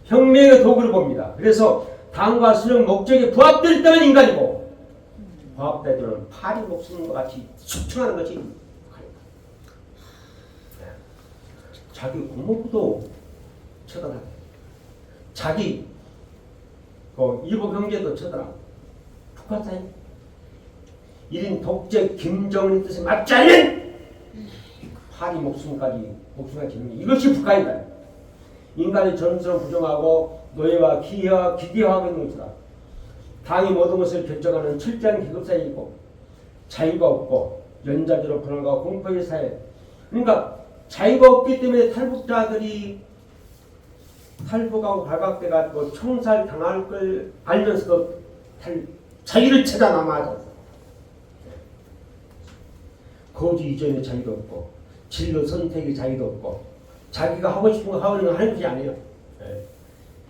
혁명의 도구를 봅니다. 그래서 당과 수령 목적에 부합될 때만 인간이고 부합되면 파리 목숨과 같이 숙청하는 것이 북한이다. 자기 고모부도 처단하고 자기 일본 경제도 처단하고 북한 사회 1인 독재 김정은의 뜻에 맞지 않는 파리 목숨까지 지는 이것이 북한이다. 인간의 전술을 부정하고 노예와 기계화하고 있는 것이다. 당이 모든 것을 결정하는 철저한 계급사회이고 자유가 없고 연좌제로 불안과 공포의 사회. 그러니까 자유가 없기 때문에 탈북자들이 탈북하고 발각돼가지고 총살 당할 걸 알면서도 자유를 찾아 남아야 거주 이전의 자유도 없고 진로 선택의 자유도 없고 자기가 하고 싶은 거 하는 거 하는 것이 아니에요.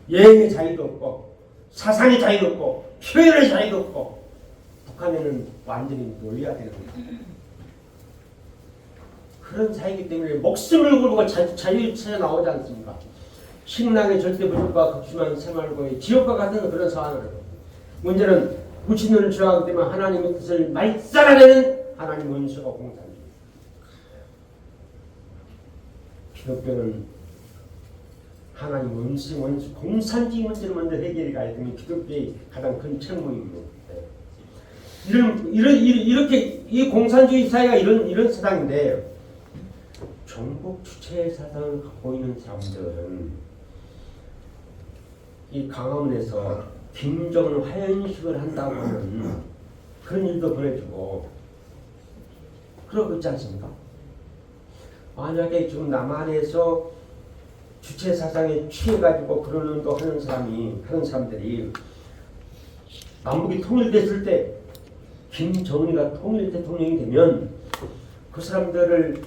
여행의 자유도 없고 사상의 자유도 없고 표현의 자유도 없고 북한에는 완전히 놀려야 되는 거예요. 그런 사회이기 때문에 목숨을 걸고 자유를 찾아 나오지 않습니까? 신랑의 절대 부족과 극심한 생활고의 지옥과 같은 그런 상황을 문제는 구신론을 주장하기 때문에 하나님의 뜻을 말살아내는 하나님 원수가 공산주의. 기독교는 하나님 원수 공산주의 문제를 먼저 해결해 가야 되면 기독교의 가장 큰 책무입니다. 이렇게 이 공산주의 사회가 이런 세상인데 종북 주체 사상을 갖고 있는 사람들은 이 강화문에서 김정은 화연식을 한다고 하는 그런 일도 보내주고 그러고 있지 않습니까? 만약에 지금 남한에서 주체 사상에 취해가지고 그런 운동 하는 사람들이 남북이 통일됐을 때 김정은이가 통일 대통령이 되면 그 사람들을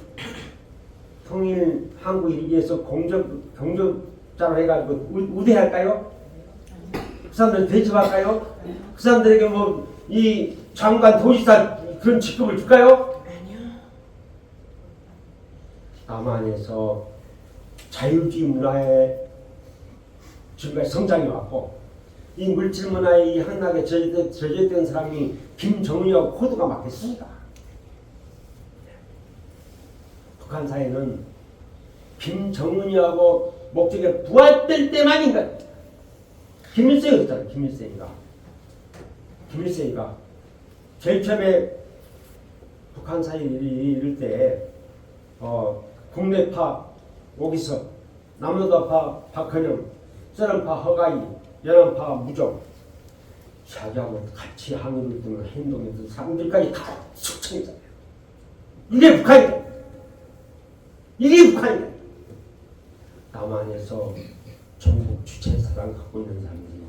통일 한국 이루기 위해서 경적자로 해가지고 우대할까요? 그 사람들 대접할까요? 그 사람들에게 뭐 이 장관 도지사 그런 직급을 줄까요? 남한에서 자유주의 문화에 지금까지 성장이 왔고 이 물질 문화의 이 한락에 저지됐던 사람이 김정은이하고 코드가 맞겠습니다. 북한 사회는 김정은이하고 목적에 부합될 때만인가. 김일성이 있잖아요. 김일성이가 제일 처음에 북한 사이 이럴 때 국내파 오기석, 남로다파 박헌영, 서른파 허가희, 연안파 무정 자기하고 같이 항의를 했던 행동했던 사람들까지 다 숙청했잖아요. 이게 북한이다. 남한에서 전국 주체 사상 갖고 있는 사람들이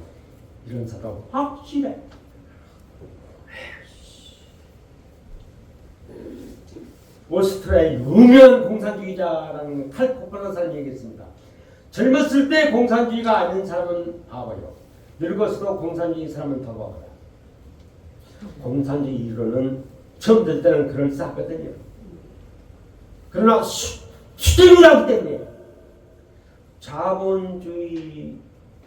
이런 사람 확실해. 오스트리아의 유명한 공산주의자라는 칼 코플러 사람이 얘기했습니다. 젊었을 때 공산주의가 아닌 사람은 바보요. 늙어서도 공산주의 사람은 더 바보다. 공산주의 이론은 처음 들 때는 그럴싸하거든요. 그러나 수정을 하기 때문에 자본주의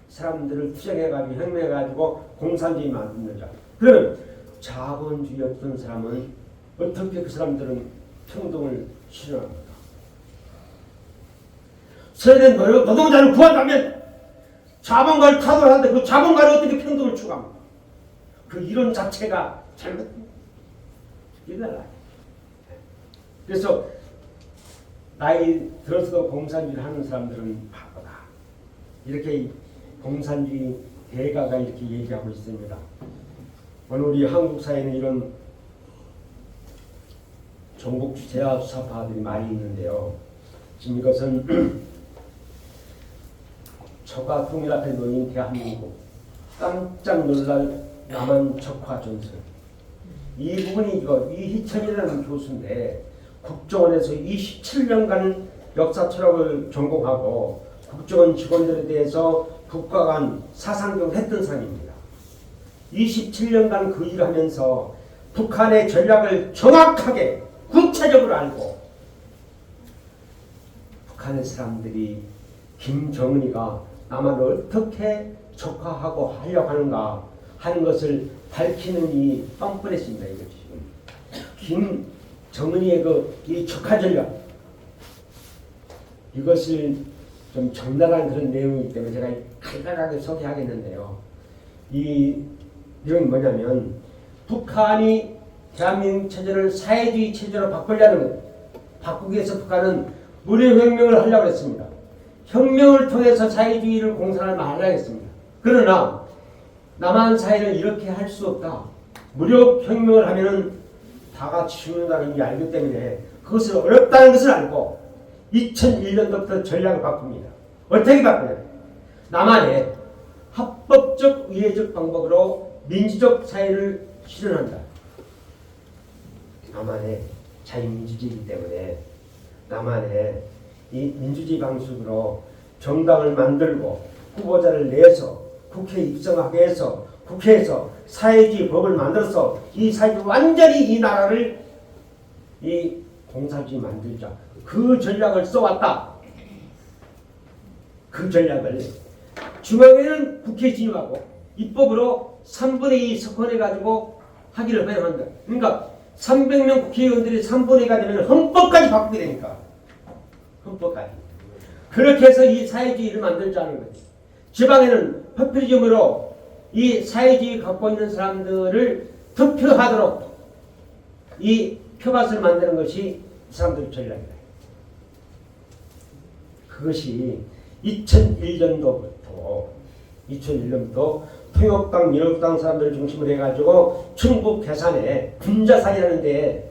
사람들을 투쟁해가지고 혁명해가지고 공산주의 만든다. 그러면 자본주의였던 사람은 어떻게 그 사람들은 평등을 실현합니다. 스웨덴 노동자를 구한다면 자본가를 타도하는데 그 자본가를 어떻게 평등을 추구합니까? 그 이론 자체가 잘못됩니다. 그래서 나이 들어서도 공산주의를 하는 사람들은 바보다. 이렇게 공산주의 대가가 이렇게 얘기하고 있습니다. 오늘 우리 한국 사회는 이런 전국 제압사파들이 많이 있는데요. 지금 이것은 저가 통일 앞에 놓인 대한민국 깜짝 놀랄 남한 적화 전술. 이 부분이 이희천이라는 교수인데 국정원에서 27년간 역사 철학을 전공하고 국정원 직원들에 대해서 국가 간 사상교육을 했던 사람입니다. 27년간 그 일을 하면서 북한의 전략을 정확하게 구체적으로 알고 북한의 사람들이 김정은이가 남한을 어떻게 적화하고 하려고 하는가 하는 것을 밝히는 이 팜플렛입니다. 이거 지금 김정은이의 이 적화 전략 이것을 좀 적나라한 그런 내용이기 때문에 제가 간단하게 소개하겠는데요. 이 내용이 뭐냐면 북한이 대한민국 체제를 사회주의 체제로 바꾸려는 것. 바꾸기 위해서 북한은 무료혁명을 하려고 했습니다. 혁명을 통해서 사회주의를 공산을 하려고 했습니다. 그러나 남한 사회는 이렇게 할 수 없다. 무료혁명을 하면은 다 같이 죽는다는 게 알기 때문에 그것을 어렵다는 것을 알고 2001년도부터 전략을 바꿉니다. 어떻게 바꾸냐? 남한에 합법적 의회적 방법으로 민주적 사회를 실현한다. 남한의 자유민주주의이기 때문에 남한의 이 민주주의 방식으로 정당을 만들고 후보자를 내서 국회에 입성하게 해서 국회에서 사회주의 법을 만들어서 이 사회주의 완전히 이 나라를 이 공산주의 만들자. 그 전략을 써왔다. 그 전략을 중앙에는 국회에 진입하고 입법으로 3분의 2 석권해가지고 하기를 허용한다. 그러니까 300명 국회의원들이 3분의 2가 되면 헌법까지 바꾸게 되니까. 헌법까지. 그렇게 해서 이 사회주의를 만들자는 거지. 지방에는 포퓰리즘으로 이 사회주의 갖고 있는 사람들을 투표하도록 이 표밭을 만드는 것이 이 사람들의 전략이다. 그것이 2001년도부터 통역당, 민옥당 사람들을 중심으로 해가지고 충북 괴산에 군자산이라는 데에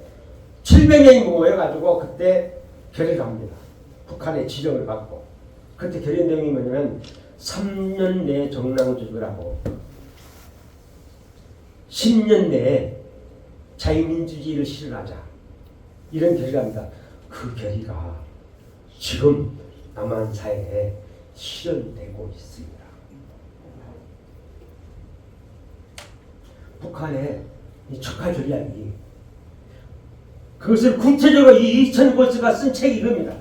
700명이 모여가지고 그때 결의를 합니다. 북한의 지정을 받고 그때 결의 내용이 뭐냐면 3년 내에 정랑조직을 하고 10년 내에 자유민주주의를 실현하자. 이런 결의를 합니다. 그 결의가 지금 남한 사회에 실현되고 있습니다. 북한의 이 적화 전략이 그것을 구체적으로 이 이천골스가 쓴 책이 이겁니다.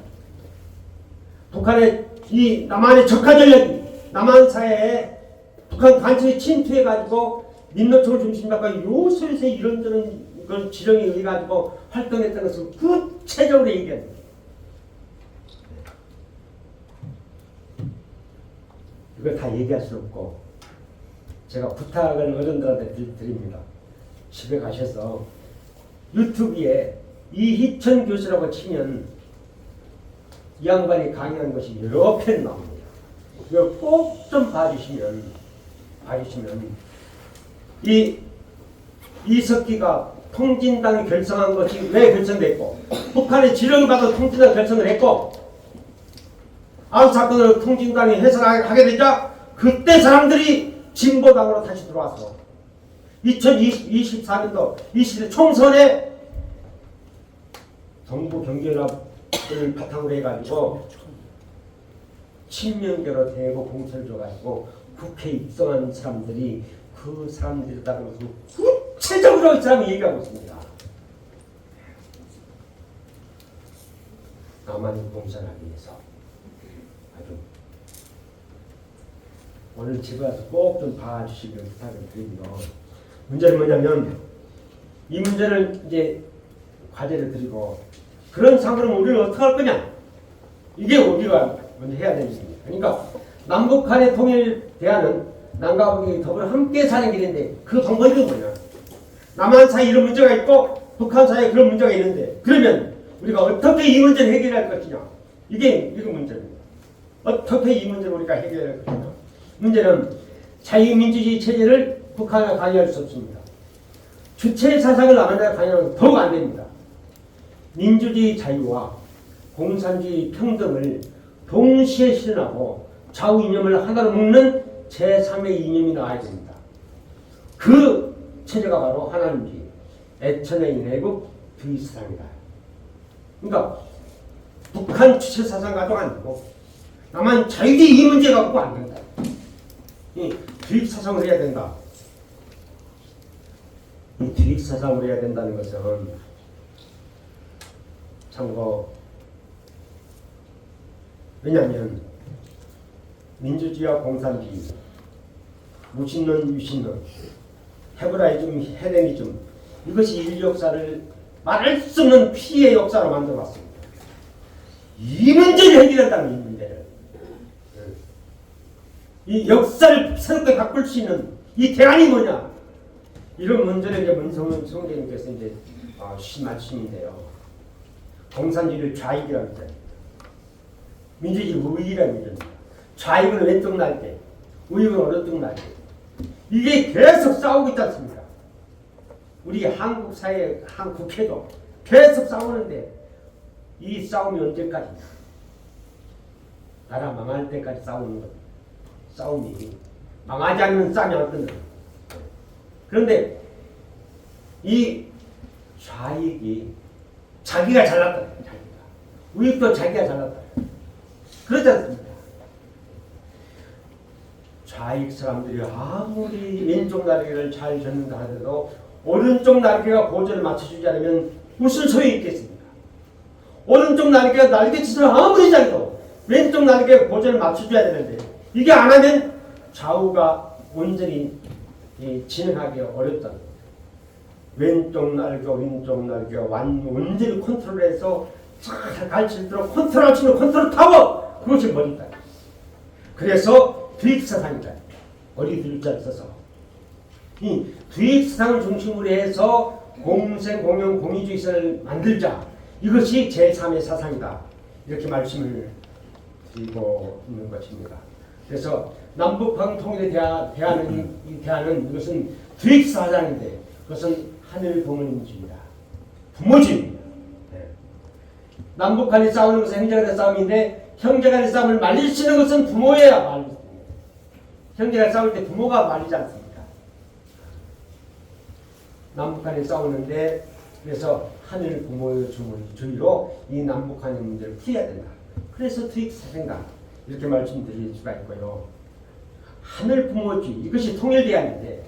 북한의 이 남한의 적화 전략이 남한 사회에 북한 간첩이 침투해가지고 민노총을 중심으로 요소에서 이런저런 걸 지령에 의해 가지고 활동했던 것을 구체적으로 얘기합니다. 이거 다 얘기할 수 없고 제가 부탁을 어른들한테 드립니다. 집에 가셔서 유튜브에 이희천 교수라고 치면 이 양반이 강의한 것이 여러 편 나옵니다. 이거 꼭 좀 봐주시면 이석기가 통진당이 결성한 것이 왜 결성됐고 북한의 지령을 받아 통진당 결성을 했고 아우 사건으로 통진당이 해산하게 되자 그때 사람들이 진보당으로 다시 들어와서 2024년도 20대 총선에 정부 경제연합을 바탕으로 해가지고 친명계로 대거 공천을 줘가지고 국회에 입성한 사람들이 그 사람들이다 그러고 구체적으로 이 사람이 얘기하고 있습니다. 남한을 공산하기 위해서 아주 오늘 집에 와서 꼭 좀 봐주시길 부탁을 드리고요. 문제는 뭐냐면 이 문제를 이제 과제를 드리고 그런 상황은 우리는 어떻게 할 거냐 이게 우리가 먼저 해야 되는 일입니다. 그러니까 남북한의 통일 대안은 남과 북이 더불어 함께 사는 길인데 그 방법이 뭐냐? 남한 사이에 이런 문제가 있고 북한 사이에 그런 문제가 있는데 그러면 우리가 어떻게 이 문제를 해결할 것이냐? 이게 문제입니다. 어떻게 이 문제를 우리가 해결할 것이냐? 문제는 자유민주주의 체제를 북한에 관여할 수 없습니다. 주체 사상을 남한에 관여하면 더욱 안 됩니다. 민주주의 자유와 공산주의 평등을 동시에 실현하고 좌우 이념을 하나로 묶는 제3의 이념이 나와야 됩니다. 그 체제가 바로 하나님주의, 애천의 내국 주의사상이다. 그러니까 북한 주체사상 가지고 안 되고 남한 자유주의 이 문제 갖고 안 된다. 이 주입사상을 해야 된다. 이 주입사상을 해야 된다는 것은 참고 왜냐하면 민주주의와 공산주의, 무신론, 유신론, 헤브라이즘, 헬레니즘 이것이 인류 역사를 말할 수 없는 피해의 역사로 만들어왔습니다. 이 문제를 해결한다는 이 문제를 이 역사를 새롭게 바꿀 수 있는 이 대안이 뭐냐? 이런 문제를 이제 문성은 성대님께서 이제 말씀인데요. 공산주의를 좌익이라고 합니다. 민주주의 우익이라는 문제입니다. 좌익은 왼쪽 날개, 우익은 오른쪽 날개. 이게 계속 싸우고 있지 않습니까? 우리 한국 사회, 한 국회도 계속 싸우는데 이 싸움이 언제까지냐? 나라 망할 때까지 싸우는 것. 싸움이 망하지 않으면 싸움이 안 끝나. 그런데 이 좌익이 자기가 잘났다. 자기가. 우익도 자기가 잘났다. 그렇지 않습니까? 좌익 사람들이 아무리 왼쪽 날개를 잘 젓는다 하더라도 오른쪽 날개가 고전을 맞춰주지 않으면 무슨 소용이 있겠습니까? 오른쪽 날개가 날개짓을 아무리 잘해도 왼쪽 날개가 고전을 맞춰줘야 되는데 이게 안 하면 좌우가 온전히 진행하기 어렵다. 왼쪽 날개, 오른쪽 날개가 완전히 컨트롤해서 잘 가르치도록 컨트롤할 수 있는 컨트롤 타워! 그것이 머리다. 그래서 두익사상이다. 머리 들자를 써서. 이 두익사상을 중심으로 해서 공생, 공영, 공의주의사를 만들자. 이것이 제3의 사상이다. 이렇게 말씀을 드리고 있는 것입니다. 그래서 남북한 통일에 대하는 이것은 두익사상인데 그것은 하늘 부모님주의다. 부모주의입니다. 네. 남북한이 싸우는 것은 형제간의 싸움인데 형제간의 싸움을 말릴 수 있는 것은 부모여야 말릴 수 있습니다. 형제가 싸울 때 부모가 말리지 않습니까? 남북한이 싸우는데 그래서 하늘 부모의 주의로 이 남북한의 문제를 풀어야 된다. 그래서 투익사상이다. 이렇게 말씀드릴 수가 있고요. 하늘 부모주의 이것이 통일대안인데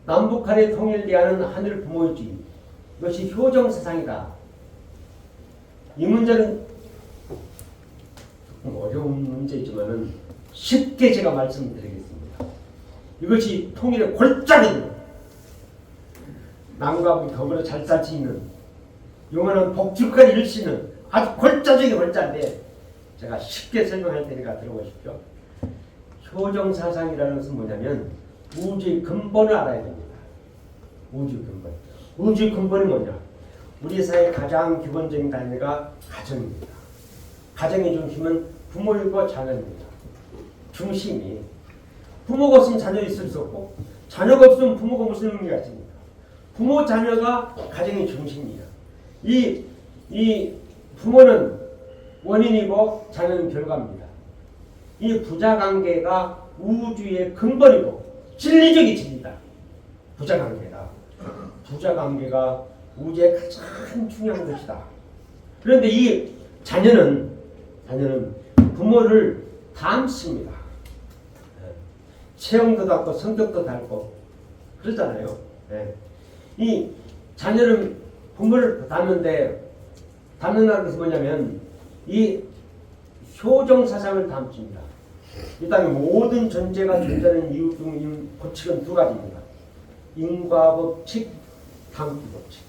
남북한의 통일대안은 하늘 부모주의 이것이 효정사상이다. 이 문제는 조금 어려운 문제이지만은 쉽게 제가 말씀드리겠습니다. 이것이 통일의 골짜기입니다. 남과 북이 더불어 잘 살 수 있는 영원한 복지국가를 이룰 수 있는 아주 골짜기의 골짜인데 제가 쉽게 설명할 테니까 들어보십시오. 효정 사상이라는 것은 뭐냐면 우주의 근본을 알아야 됩니다. 우주의 근본. 우주의 근본이 뭐냐? 우리 사회의 가장 기본적인 단위가 가정입니다. 가정의 중심은 부모이고 자녀입니다. 중심이 부모가 없으면 자녀 있을 수 없고 자녀가 없으면 부모가 무슨 의미가 있습니까? 부모 자녀가 가정의 중심이야. 이 부모는 원인이고 자녀는 결과입니다. 이 부자관계가 우주의 근본이고 진리적인 진리다. 부자관계가 우주의 가장 중요한 것이다. 그런데 이 자녀는 부모를 닮습니다. 체형도 닮고 성격도 닮고 그러잖아요. 이 자녀는 부모를 닮는다는 것은 뭐냐면 이 효정 사상을 닮습니다. 이 땅의 모든 존재가 존재하는 이유 중 법칙은 두 가지입니다. 인과법칙, 담기법칙.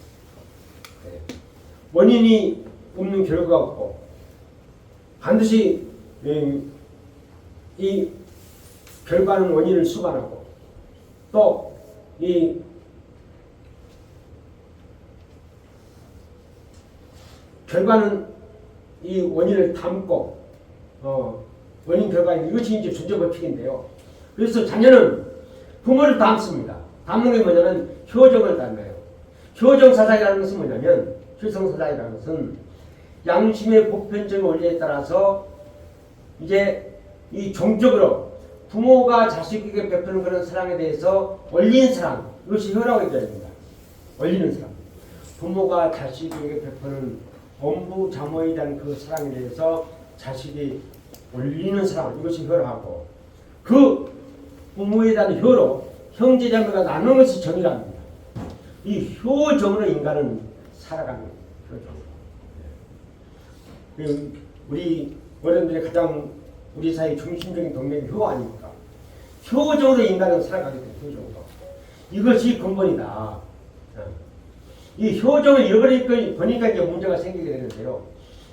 원인이 없는 결과가 없고 반드시 이 결과는 원인을 수반하고 또 이 결과는 이 원인을 담고 원인 결과 이것이 이제 존재 법칙인데요. 그래서 자녀는 부모를 닮습니다. 닮는 게 뭐냐면 효정을 닮아요. 효정 사상이라는 것은 뭐냐면 효정 사상이라는 것은 양심의 보편적인 원리에 따라서 이제 이 종적으로 부모가 자식에게 베푸는 그런 사랑에 대해서 올린 사랑, 이것이 효라고 얘기해야 됩니다. 올리는 사랑. 부모가 자식에게 베푸는 엄부자모에 대한 그 사랑에 대해서 자식이 올리는 사랑, 이것이 효라고, 그 부모에 대한 효로 형제자매가 나누는 것이 정이랍니다. 이 효정으로 인간은 살아가는 효정. 우리 어른들의 가장 우리 사회 중심적인 동력이 효 아닙니까? 효정으로 인간은 살아가게 됩니다. 효정으로. 이것이 근본이다. 이 효정을 잃어버리니까 이제 문제가 생기게 되는데요.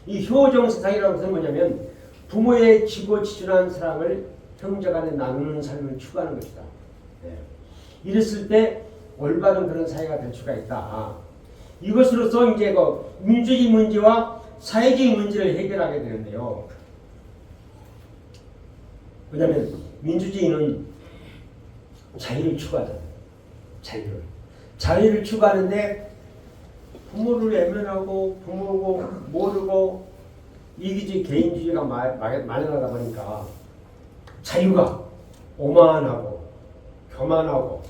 이 효정 사상이라는 것은 뭐냐면 부모의 지고지순한 사랑을 형제간에 나누는 삶을 추구하는 것이다. 이랬을 때 올바른 그런 사회가 될 수가 있다. 이것으로서 이제 그 민주주의 문제와 사회주의 문제를 해결하게 되는데요. 왜냐하면 민주주의는 자유를 추구하잖아요. 자유를 추구하는데 부모를 외면하고 부모고 모르고 이기주의 개인주의가 만연하다 보니까 자유가 오만하고 교만하고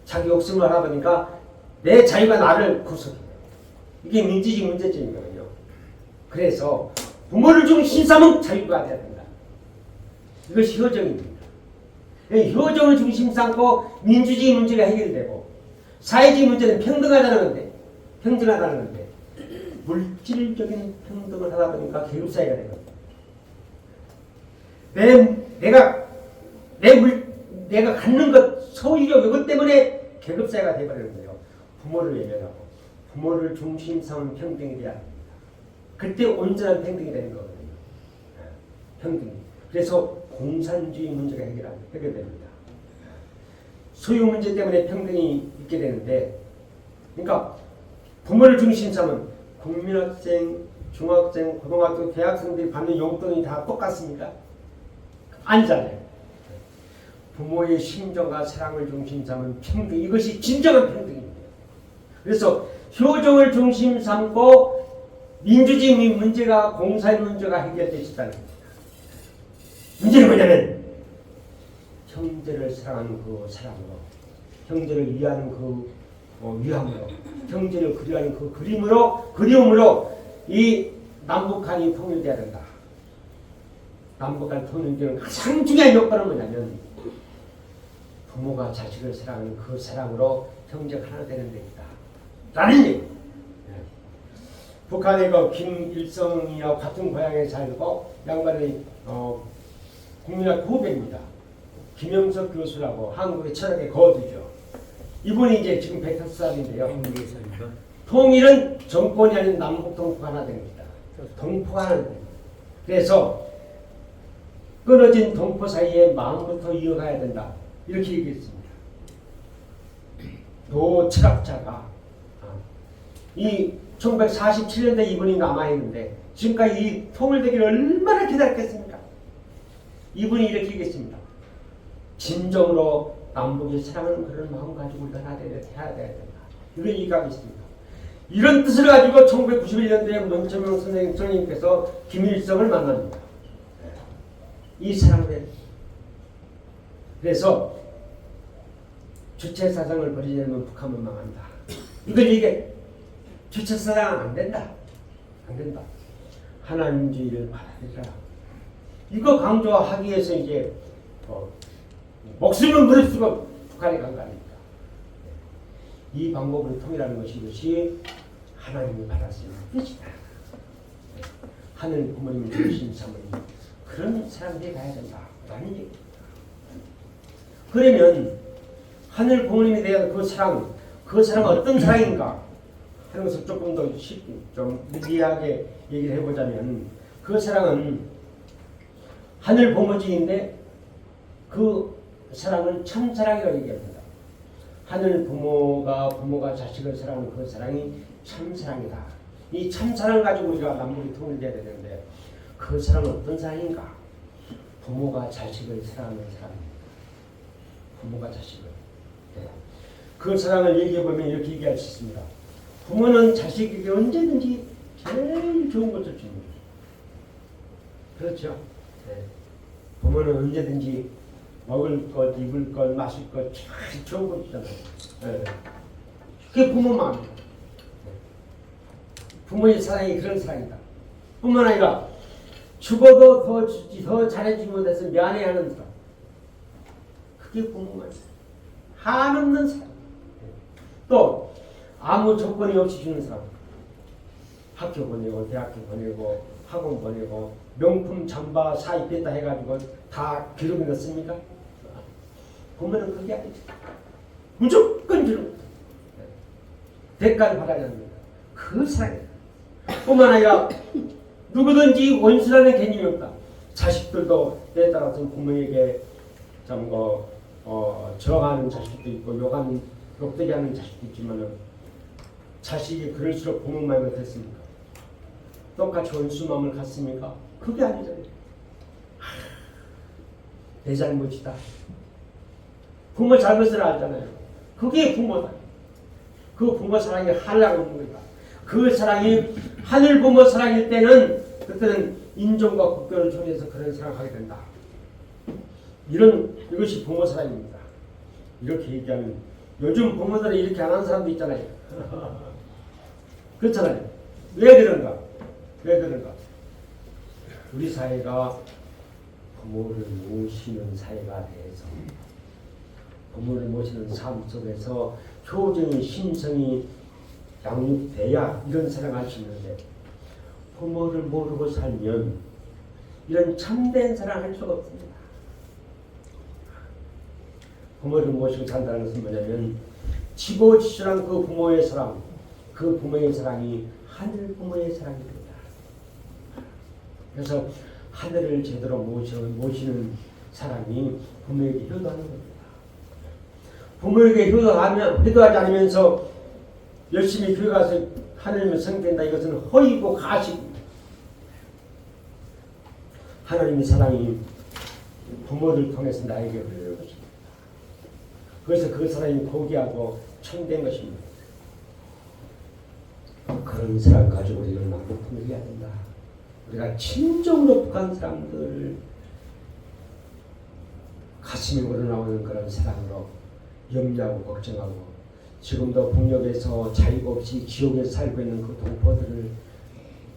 자기 욕심을 하다 보니까 내 자유가 나를 구속해요. 이게 민주주의 문제점이거든요. 그래서 부모를 중심 삼은 자유가 돼야 된다. 이것이 효정입니다. 효정을 중심 삼고 민주주의 문제가 해결되고 사회주의 문제는 평등하다는 건데 물질적인 평등을 하다 보니까 계급사회가 되거든요. 내가 갖는 것, 소유력, 이것 때문에 계급사회가 되어버리는데요. 부모를 외면하고 부모를 중심 삼은 평등이 돼야 합니다. 그때 온전한 평등이 되는 거거든요. 평등. 그래서 공산주의 문제가 해결됩니다. 소유 문제 때문에 평등이 있게 되는데, 그러니까 부모를 중심 삼은 국민학생, 중학생, 고등학교, 대학생들이 받는 용돈이 다 똑같습니까? 아니잖아요. 부모의 심정과 사랑을 중심 삼은 평등, 이것이 진정한 평등입니다. 그래서 효정을 중심 삼고 민주주의 문제가, 공사의 문제가 해결되시다는 겁니다. 문제는 뭐냐면 형제를 사랑하는 그 사랑으로, 형제를 위하는 그 위함으로, 형제를 그리하는 그 그리움으로 이 남북한이 통일돼야 된다. 남북한 통일되는 가장 중요한 요건은 뭐냐면 부모가 자식을 사랑하는 그 사랑으로 형제가 하나 되는 데있다. 라는 얘기. 북한의 그 김일성이와 같은 고향에 살고 양반이 국민학교 후배입니다. 김영석 교수라고 한국의 철학의 거두죠. 이분이 이제 지금 105살인데요. 통일은 정권이 아닌 남북 동포가 하나 됩니다. 동포가 하나 됩니다. 그래서 끊어진 동포 사이에 마음부터 이어가야 된다. 이렇게 얘기했습니다. 노 철학자가 이 1947년대 이분이 남아있는데 지금까지 이 통일되기를 얼마나 기다렸겠습니까? 이분이 이렇게 얘기했습니다. 진정으로 남북이 사랑하는 그런 마음 가지고 우리가 해야 된다. 이걸 얘기하고 있습니다. 이런 뜻을 가지고 1991년도에 문천명 선생님께서 김일성을 만납니다. 이 사랑을 그래서 주체사상을 버리지 않으면 북한은 망한다. 이걸 얘기해. 주체사상은 안 된다. 안 된다. 하나님주의를 받아들여라. 이거 강조하기 위해서 이제 목숨을 무릅쓰고 북한에 간 거 아닙니까? 이 방법을 통일하는 것이 하나님이 받았을 뜻이다. 하늘 부모님을 중심 삼으니 그런 사람들이 가야 된다. 라는 얘기입니다. 그러면 하늘 부모님에 대한 그 사랑은 어떤 사랑인가 하는 것을 조금 더 좀 미리하게 얘기를 해보자면 그 사랑은 하늘 부모지인데 그 사랑을 참사랑이라고 얘기합니다. 하늘 부모가 자식을 사랑하는 그 사랑이 참사랑이다. 이 참사랑을 가지고 우리가 남북이 통일돼야 되는데 그 사랑은 어떤 사랑인가? 부모가 자식을 사랑하는 사랑입니다. 부모가 자식을. 네. 그 사랑을 얘기해보면 이렇게 얘기할 수 있습니다. 부모는 자식에게 언제든지 제일 좋은 것을 줍니다. 그렇죠? 네. 부모는 언제든지 먹을 것, 입을 것, 마실 것 제일 좋은 것 주잖아요. 네. 그게 부모 마음이에요. 네. 부모의 사랑이 그런 사랑이다. 뿐만 아니라 죽어도 더 주지, 더 잘해주지 못해서 미안해하는 사람. 그게 부모 마음이에요. 한없는 사랑. 또 아무 조건이 없이 주는 사람. 학교 보내고 대학교 보내고 학원 보내고 명품 잠바 사입했다 해가지고 다 기록이 넣습니까? 보면은 그게 아니죠. 무조건 기록. 대가를 받아야 합니다. 그 사랑이에요. 뿐만 아니라 누구든지 원수라는 개념이 없다. 자식들도 때에 따라서 부모에게 좀 저항하는 자식도 있고 욕되게 하는 자식도 있지만은 자식이 그럴수록 부모 마음이 어땠습니까? 똑같이 원수 마음을 갖습니까? 그게 아니잖아요. 내 잘못이다. 부모 잘못을 알잖아요. 그게 부모다. 그 부모 사랑이 하늘하고 있는 거다. 그 사랑이 하늘 부모 사랑일 때는 그때는 인종과 국교를 존중해서 그런 사랑하게 된다. 이것이 부모 사랑입니다. 이렇게 얘기하면 요즘 부모들은 이렇게 안 하는 사람도 있잖아요. 그렇잖아요. 왜 그런가? 우리 사회가 부모를 모시는 사회가 돼서 부모를 모시는 삶 속에서 효정이 심성이 양육돼야 이런 사랑할 수 있는데 부모를 모르고 살면 이런 참된 사랑할 수가 없습니다. 부모를 모시고 산다는 것은 뭐냐면 지고지순한 그 부모의 사랑, 그 부모의 사랑이 하늘 부모의 사랑이 됩니다. 그래서 하늘을 제대로 모시는 사람이 부모에게 효도하는 겁니다. 부모에게 효도하지 않으면서 열심히 교회 가서 하나님을 섬긴다. 이것은 허위고 가식입니다. 하나님의 사랑이 부모를 통해서 나에게 흐르는 것입니다. 그래서 그 사랑이 고귀하고 참된 것입니다. 그런 사랑 가지고 우리는 남북통일해야 된다. 우리가 진정으로 북한 사람들 가슴에 우러나오는 그런 사랑으로 염려하고 걱정하고 지금도 북녘에서 자유가 없이 지옥에 살고 있는 그 동포들을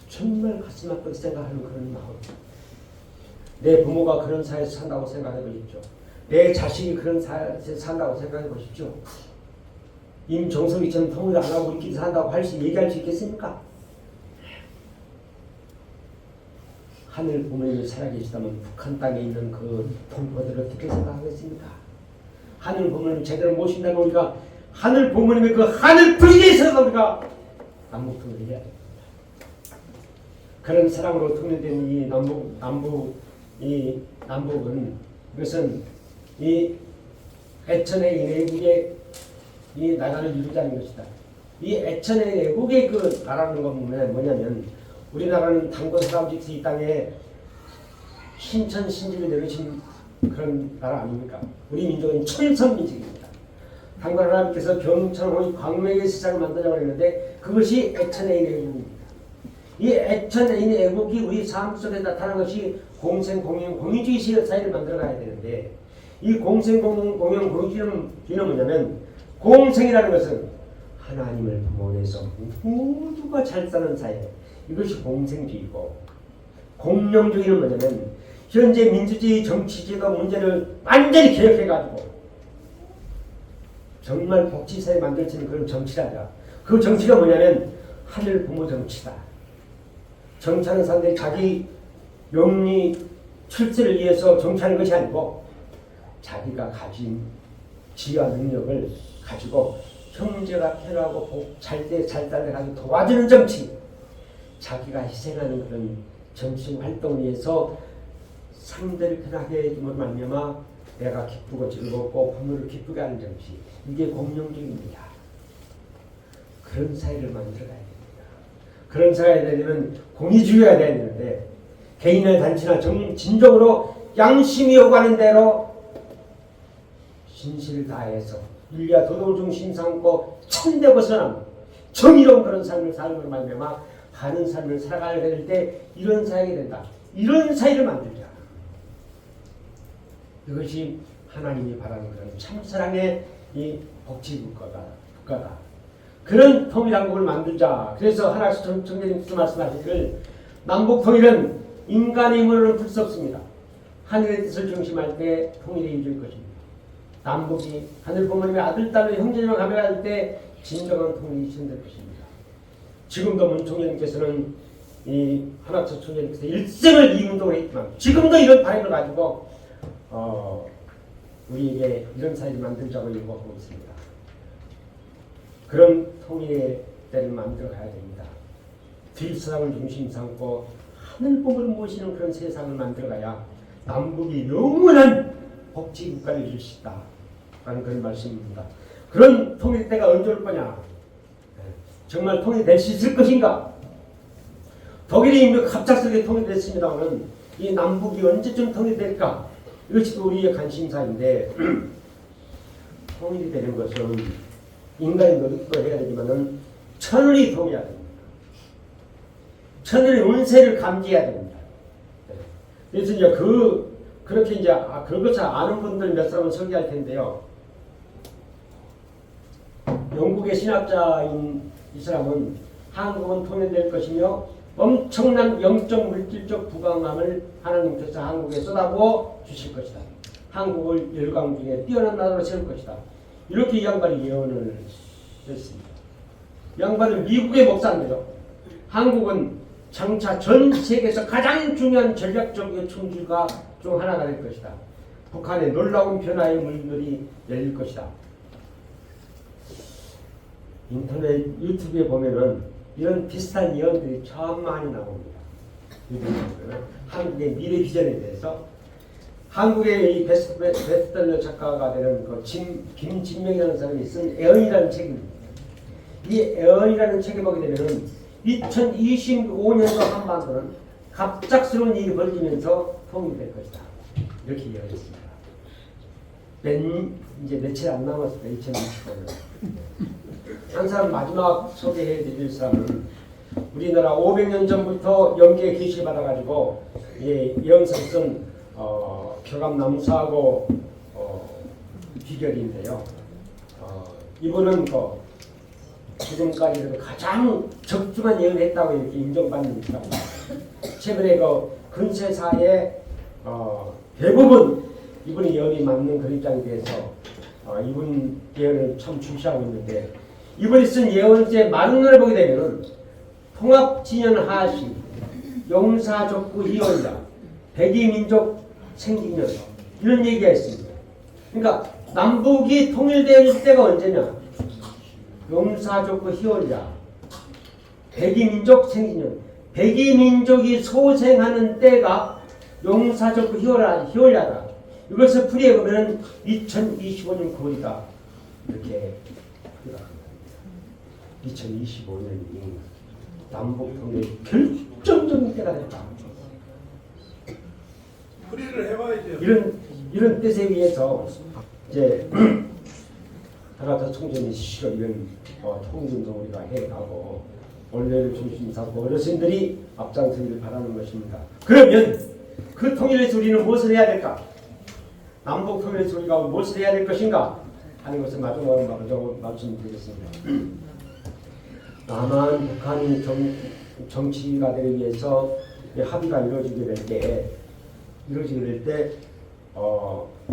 정말 가슴 아프게 생각하는 그런 마음. 내 부모가 그런 사회에서 산다고 생각해 보십시오. 내 자식이 그런 사회에서 산다고 생각해 보십시오. 임종석이처럼 통일 안 하고 우리끼리 산다고 얘기할 수 있겠습니까? 하늘 부모님이 살아계시다면 북한 땅에 있는 그 동포들을 어떻게 생각하겠습니까? 하늘 부모님을 제대로 모신다면 우리가 하늘 부모님의 그 하늘 불기에 있어서 우리가 남북통일을 해야 됩니다. 그런 사랑으로 통일된 이 남북 이 남북은 이것은 이 애천의 내국의 이 나라를 이루자는 것이다. 이 애천의 내국의 그 나라는 건 뭐냐면 우리나라는 단고 사람직서 이 땅에 신천 신집이 내려진 그런 나라 아닙니까? 우리 민족은 천선민족입니다. 단고 하나님께서 경천호의 광명의 세상을 만들자고 했는데 그것이 애천의 내국입니다. 이 애천의 내국이 우리 삶 속에 나타난 것이 공생공영 공유주의 사회를 만들어가야 되는데 이 공생공영 공유주의는 뭐냐면 공생이라는 것은 하나님을 부모해서 모두가 잘 사는 사회 이것이 공생주의고 공영주의는 뭐냐면 현재 민주주의 정치제도 문제를 완전히 개혁해가지고 정말 복지사회 만들 수 있는 그런 정치라자. 그 정치가 뭐냐면 하늘 부모 정치다. 정치하는 사람들이 자기 영리 출세를 위해서 정치하는 것이 아니고 자기가 가진 지혜와 능력을 가지고 형제가 편하고 잘때 잘 살아가지고 도와주는 정치. 자기가 희생하는 그런 정치 활동을 위해서 상대를 편하게 해줌으로 말미암아 내가 기쁘고 즐겁고 부모를 기쁘게 하는 정치. 이게 공영주의입니다. 그런 사회를 만들어가야 됩니다. 그런 사회가 되려면 공의주의가 돼야 되는데 개인이나 단체나 진정으로 양심이 요구하는 대로 진실을 다해서 윤리와 도덕을 중심 삼고 참되 벗어남 정의로운 그런 삶을 살므로 말미암아 바른 삶을 살아가야 될 때 이런 사회가 된다. 이런 사회를 만들자. 이것이 하나님이 바라는 그런 참사랑의 이 복지국가다. 그런 통일한국을 만들자. 그래서 하나씩 청년님께서 말씀하시기를 남북 통일은 인간의 힘으로는 풀 수 없습니다. 하늘의 뜻을 중심할 때 통일이 이룰 것입니다. 남북이 하늘 부모님의 아들, 딸을 형제님과 가면할 때 진정한 통일이 시행될 것입니다. 지금도 문 총장님께서는 이 한학철 총장님께서 일생을 이 운동을 했지만 지금도 이런 바람을 가지고 우리에게 이런 사회를 만들자고 요구하고 있습니다. 그런 통일의 때를 만들어 가야 됩니다. 뒷사람을 중심 삼고 하늘 복을 모시는 그런 세상을 만들어 가야 남북이 영원한 복지국가를 이룰 수 있다. 라는 그런 말씀입니다. 그런 통일 때가 언제 올 거냐? 정말 통일될 수 있을 것인가? 독일이 갑작스럽게 통일됐습니다만 이 남북이 언제쯤 통일될까? 이것이 또 우리의 관심사인데 통일이 되는 것은 인간이 노력도 해야 되지만은 천을이 통해야 됩니다. 천을의 운세를 감지해야 됩니다. 그래서 이제 그렇게 이제 그것을 아는 분들 몇 사람은 소개할 텐데요. 영국의 신학자인 이 사람은 한국은 통일될 것이며 엄청난 영적 물질적 부강함을 하나님께서 한국에 쏟아부어 주실 것이다. 한국을 열강 중에 뛰어난 나라로 세울 것이다. 이렇게 이 양반이 예언을 했습니다. 이 양반은 미국의 목사인데요. 한국은 장차 전 세계에서 가장 중요한 전략적 충지가 중 하나가 될 것이다. 북한의 놀라운 변화의 문들이 열릴 것이다. 인터넷 유튜브에 보면은 이런 비슷한 예언들이 참 많이 나옵니다. 한국의 미래 비전에 대해서 한국의 이 베스트셀러 작가가 되는 그 김진명이라는 사람이 쓴 애언이라는 책입니다. 이 애언이라는 책에 보게 되면은 2025년도 한반도는 갑작스러운 일이 벌어지면서 통일될 것이다. 이렇게 예언했습니다. 이제 며칠 안 남았습니다. 2025년. 한 사람 마지막 소개해 드릴 사람은 우리나라 500년 전부터 영계에 계시 받아가지고 예언서 쓴 교감나무사하고 비결인데요. 이분은 지금까지 가장 적중한 예언을 했다고 이렇게 인정받는 사람입니다. 최근에 근세사에 대부분 이분의 예언이 맞는 그런 입장에 대해서 이분 예언을 참 중시하고 있는데 이분이 쓴 예언서의 마른을 보게 되면 통합진연 하시 용사족구 희원이다 백이민족 생기년 이런 얘기가 있습니다. 그러니까 남북이 통일될 때가 언제냐? 용사족구 희원이다 백이민족 생기년 백이민족이 소생하는 때가 용사적 희열하다. 이것을 풀이해 보면 2025년 9월이다. 이렇게 2025년이 남북통일 결정적인 때가 됐다. 풀이를 해봐야죠. 이런 뜻에 의해서 이제 다나타 총재님 시로 이런 통일운동 우리가 해가고 원래를 중심 삼고 어르신들이 앞장서기를 바라는 것입니다. 그러면 그 통일에서 우리는 무엇을 해야 될까? 남북 통일에서 우리가 무엇을 해야 될 것인가? 하는 것을 마지막으로 말씀드리겠습니다. 남한 북한이 정치가 되기 위해서 합의가 이루어지게 될 때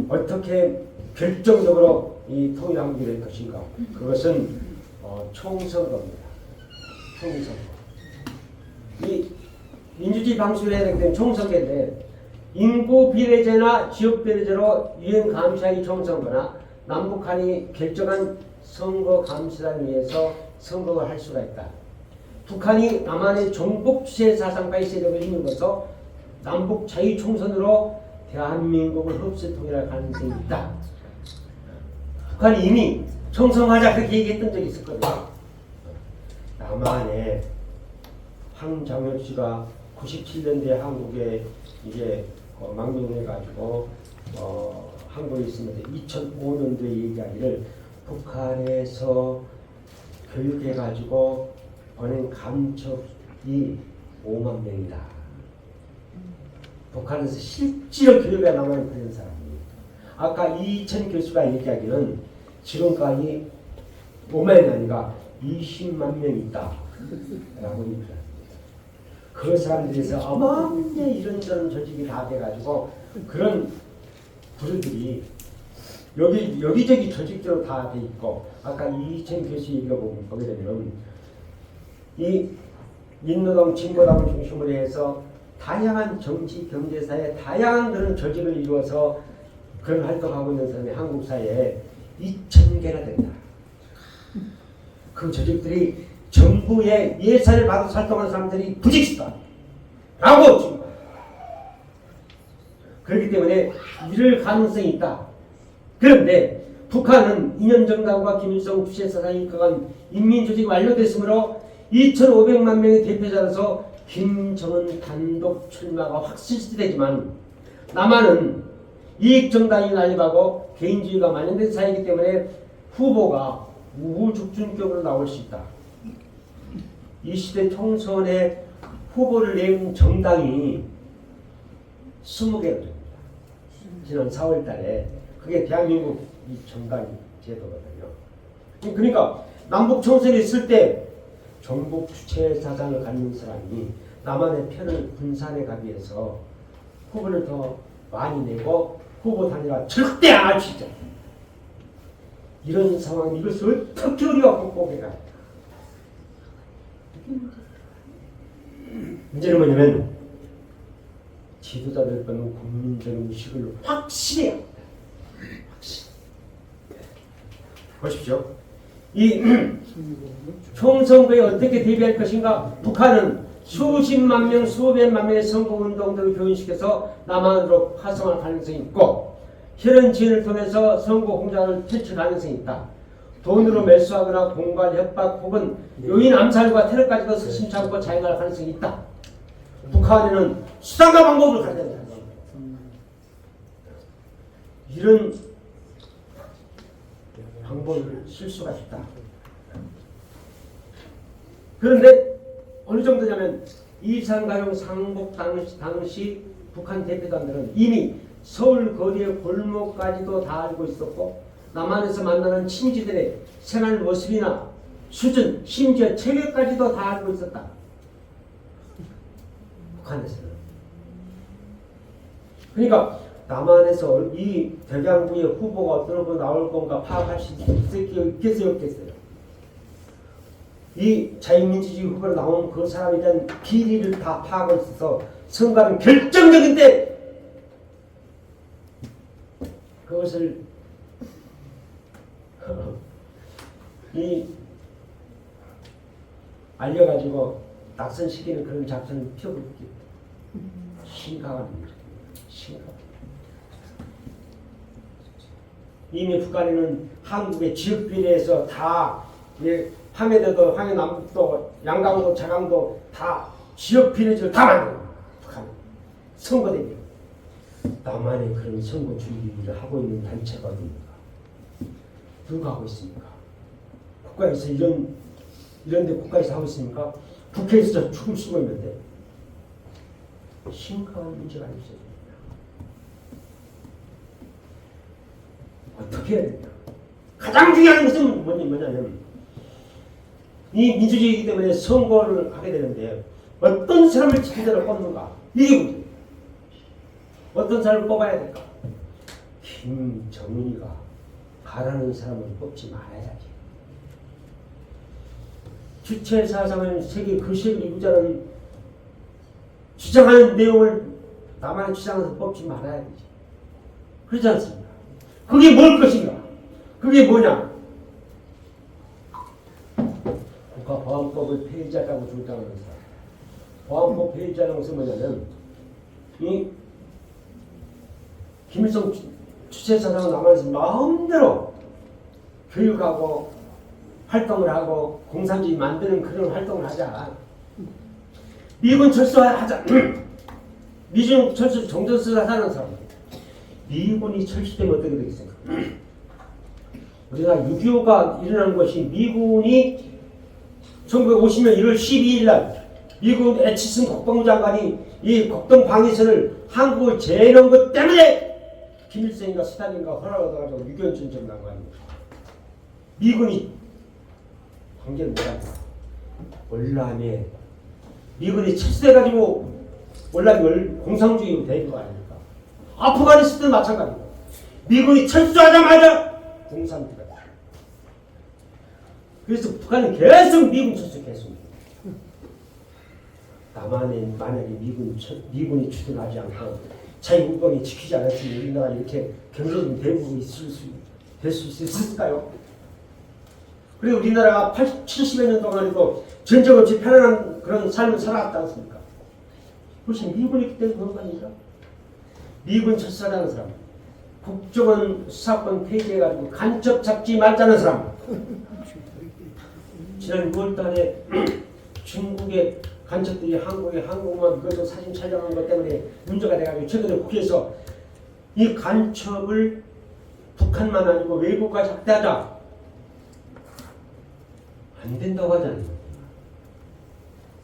어떻게 결정적으로 이 통일하게 될 것인가? 그것은 총선거입니다. 총선거. 이 민주주의 방식으로 해야 되기 때문에 총선거인데 인구 비례제나 지역 비례제로 유엔 감시하기 총선거나 남북한이 결정한 선거 감시를 위해서 선거를 할 수가 있다. 북한이 남한의 종북 주체 사상과의 세력을 힘입어서 남북 자유 총선으로 대한민국을 흡수 통일할 가능성이 있다. 북한이 이미 총선하자 그렇게 얘기했던 적이 있었거든요. 남한에 황장혁 씨가 97년대 한국에 이제 망명해가지고 한국에 있으면서 2005년도에 얘기하기를 북한에서 교육해가지고 보낸 감척이 5만 명이다. 북한에서 실제로 교육에 남아있는 그런 사람이 아까 이천 교수가 얘기하기는 지금까지 5만이 아니라 20만 명이 있다 라고 얘기합니다. 그 사람들에서 어마어마하게 이런저런 조직이 다 돼가지고 그런 부류들이 여기저기 조직적으로 다 돼 있고 아까 이천 교수 얘기가 보게 되면 이 민노당 진보당을 중심으로 해서 다양한 정치 경제사에 다양한 그런 조직을 이루어서 그런 활동하고 있는 사람이 한국 사회에 2,000개나 된다. 그 조직들이 정부의 예산을 받아서 활동하는 사람들이 부직시다. 라고 지금. 그렇기 때문에 이럴 가능성이 있다. 그런데 북한은 이념 정당과 김일성 주체 사상이 이끌어간 인민조직이 완료됐으므로 2,500만 명의 대표자로서 김정은 단독 출마가 확실시되지만 남한은 이익정당이 난립하고 개인주의가 만연된 사회이기 때문에 후보가 우후죽순격으로 나올 수 있다. 이 시대 총선에 후보를 낸 정당이 20개가 됩니다. 지난 4월 달에 그게 대한민국 이 정당 제도거든요. 그러니까 남북 총선이 있을 때 정복 주체 사상을 갖는 사람이 남한의 편을 분산해 가기 위해서 후보를 더 많이 내고 후보 단일화 절대 안 할 수 있다. 이런 상황 이것을 어떻게 우리가 극복해가? 문제는 뭐냐면 지도자들 또는 국민적인 의식을 확실히 해야 합니다. 확실히. 보십시오. 이 총선거에 어떻게 대비할 것인가? 북한은 수십만 명, 수백만 명의 선거운동들을 교인시켜서 남한으로 파송할 가능성이 있고 혈연 지원을 통해서 선거 공작을 펼칠 가능성이 있다. 돈으로 매수하거나 공갈, 협박 혹은 요인 암살과 테러까지도 서슴지 않고 자행할 가능성이 있다. 북한에는 수단과 방법을 가져야 된다. 이런 방법을 쓸 수가 있다. 그런데 어느 정도냐면 이산가용 상복 당시 북한 대표단들은 이미 서울 거리의 골목까지도 다 알고 있었고 남한에서 만나는 친지들의 생활 모습이나 수준, 심지어 체격까지도 다 알고 있었다. 북한에서는. 그러니까 남한에서 이 대장부의 후보가 어떤 후보 나올 건가 파악할 수 있겠어요, 없겠어요? 이 자유민주주의 후보로 나온 그 사람에 대한 비리를 다 파악하고 있어서 선거는 결정적인 때 그것을 알려가지고 낙선시키는 그런 작전을 펴고 있기 심각한 문제입니다. 심각합니다. 이미 북한에는 한국의 지역 비례해서 다 황해도도 황해남북도 양강도 자강도 다 지역 비례제를 다 만들어 북한 선거 대비. 남한에 그런 선거 준비를 하고 있는 단체가 어디입니까? 누가 하고 있습니까? 국가에서 이런데 국가에서 하고 있습니까? 국회에서 죽을 쓰고 있는데 심각한 문제가 있어요. 어떻게 해야 되냐? 가장 중요한 것은 뭐냐면 이 민주주의이기 때문에 선거를 하게 되는데 어떤 사람을 지도자로 뽑는가? 이게 문제예요. 어떤 사람을 뽑아야 될까? 김정은이가 바라는 사람을 뽑지 말아야지. 주체사상을 세계 글씨를 이루자는 주장하는 내용을 나만의 주장해서 뽑지 말아야 되지. 그렇지 않습니까? 그게 뭘 것인가? 그게 뭐냐? 국가보안법을 폐지하자고 주장하는 사람. 보안법 폐지하는 것은 뭐냐면 이 김일성 주체사상은 남한에서 마음대로 교육하고 활동을 하고 공산주의 만드는 그런 활동을 하자. 미군 철수하자. 미군 철수 종전수사하는 사람. 미군이 철수되면 어떻게 되겠습니까? 우리가 6.25가 일어난 것이 미군이 1950년 1월 12일 날 미군 에치슨 국방부 장관이 이 국동 방위선을 한국을 재해놓은 것 때문에 김일성인가 스탈린가 허락을 얻어가지고 6.25 전쟁 난 거 아닙니까? 미군이 관계를 못합니다. 월남에 미군이 철수해가지고 월남이 공산주의로 된 거 아닙니까? 아프가니스탄도 마찬가지고 미군이 철수하자마자 공산주의가 돼. 그래서 북한은 계속 미군 철수 계속. 남한에 만약에 미군이 주둔하지 않고 자유국방이 지키지 않았으면 우리나라 이렇게 경제적인 대국이 될 수 있을까요? 그리고 우리나라가 70여 년 동안에도 전쟁 없이 편안한 그런 삶을 살아왔지 않습니까? 그것이 미군이 그때 그런 거 아닙니까? 미군 철수하자는 사람, 국정원 수사권 폐지해가지고 간첩 잡지 말자는 사람. 지난 6월달에 중국의 간첩들이 한국에 항공모함 그것도 사진 촬영한 것 때문에 문제가 돼가지고 최근에 국회에서 이 간첩을 북한만 아니고 외국까지 확대하자. 안 된다고 하잖아요.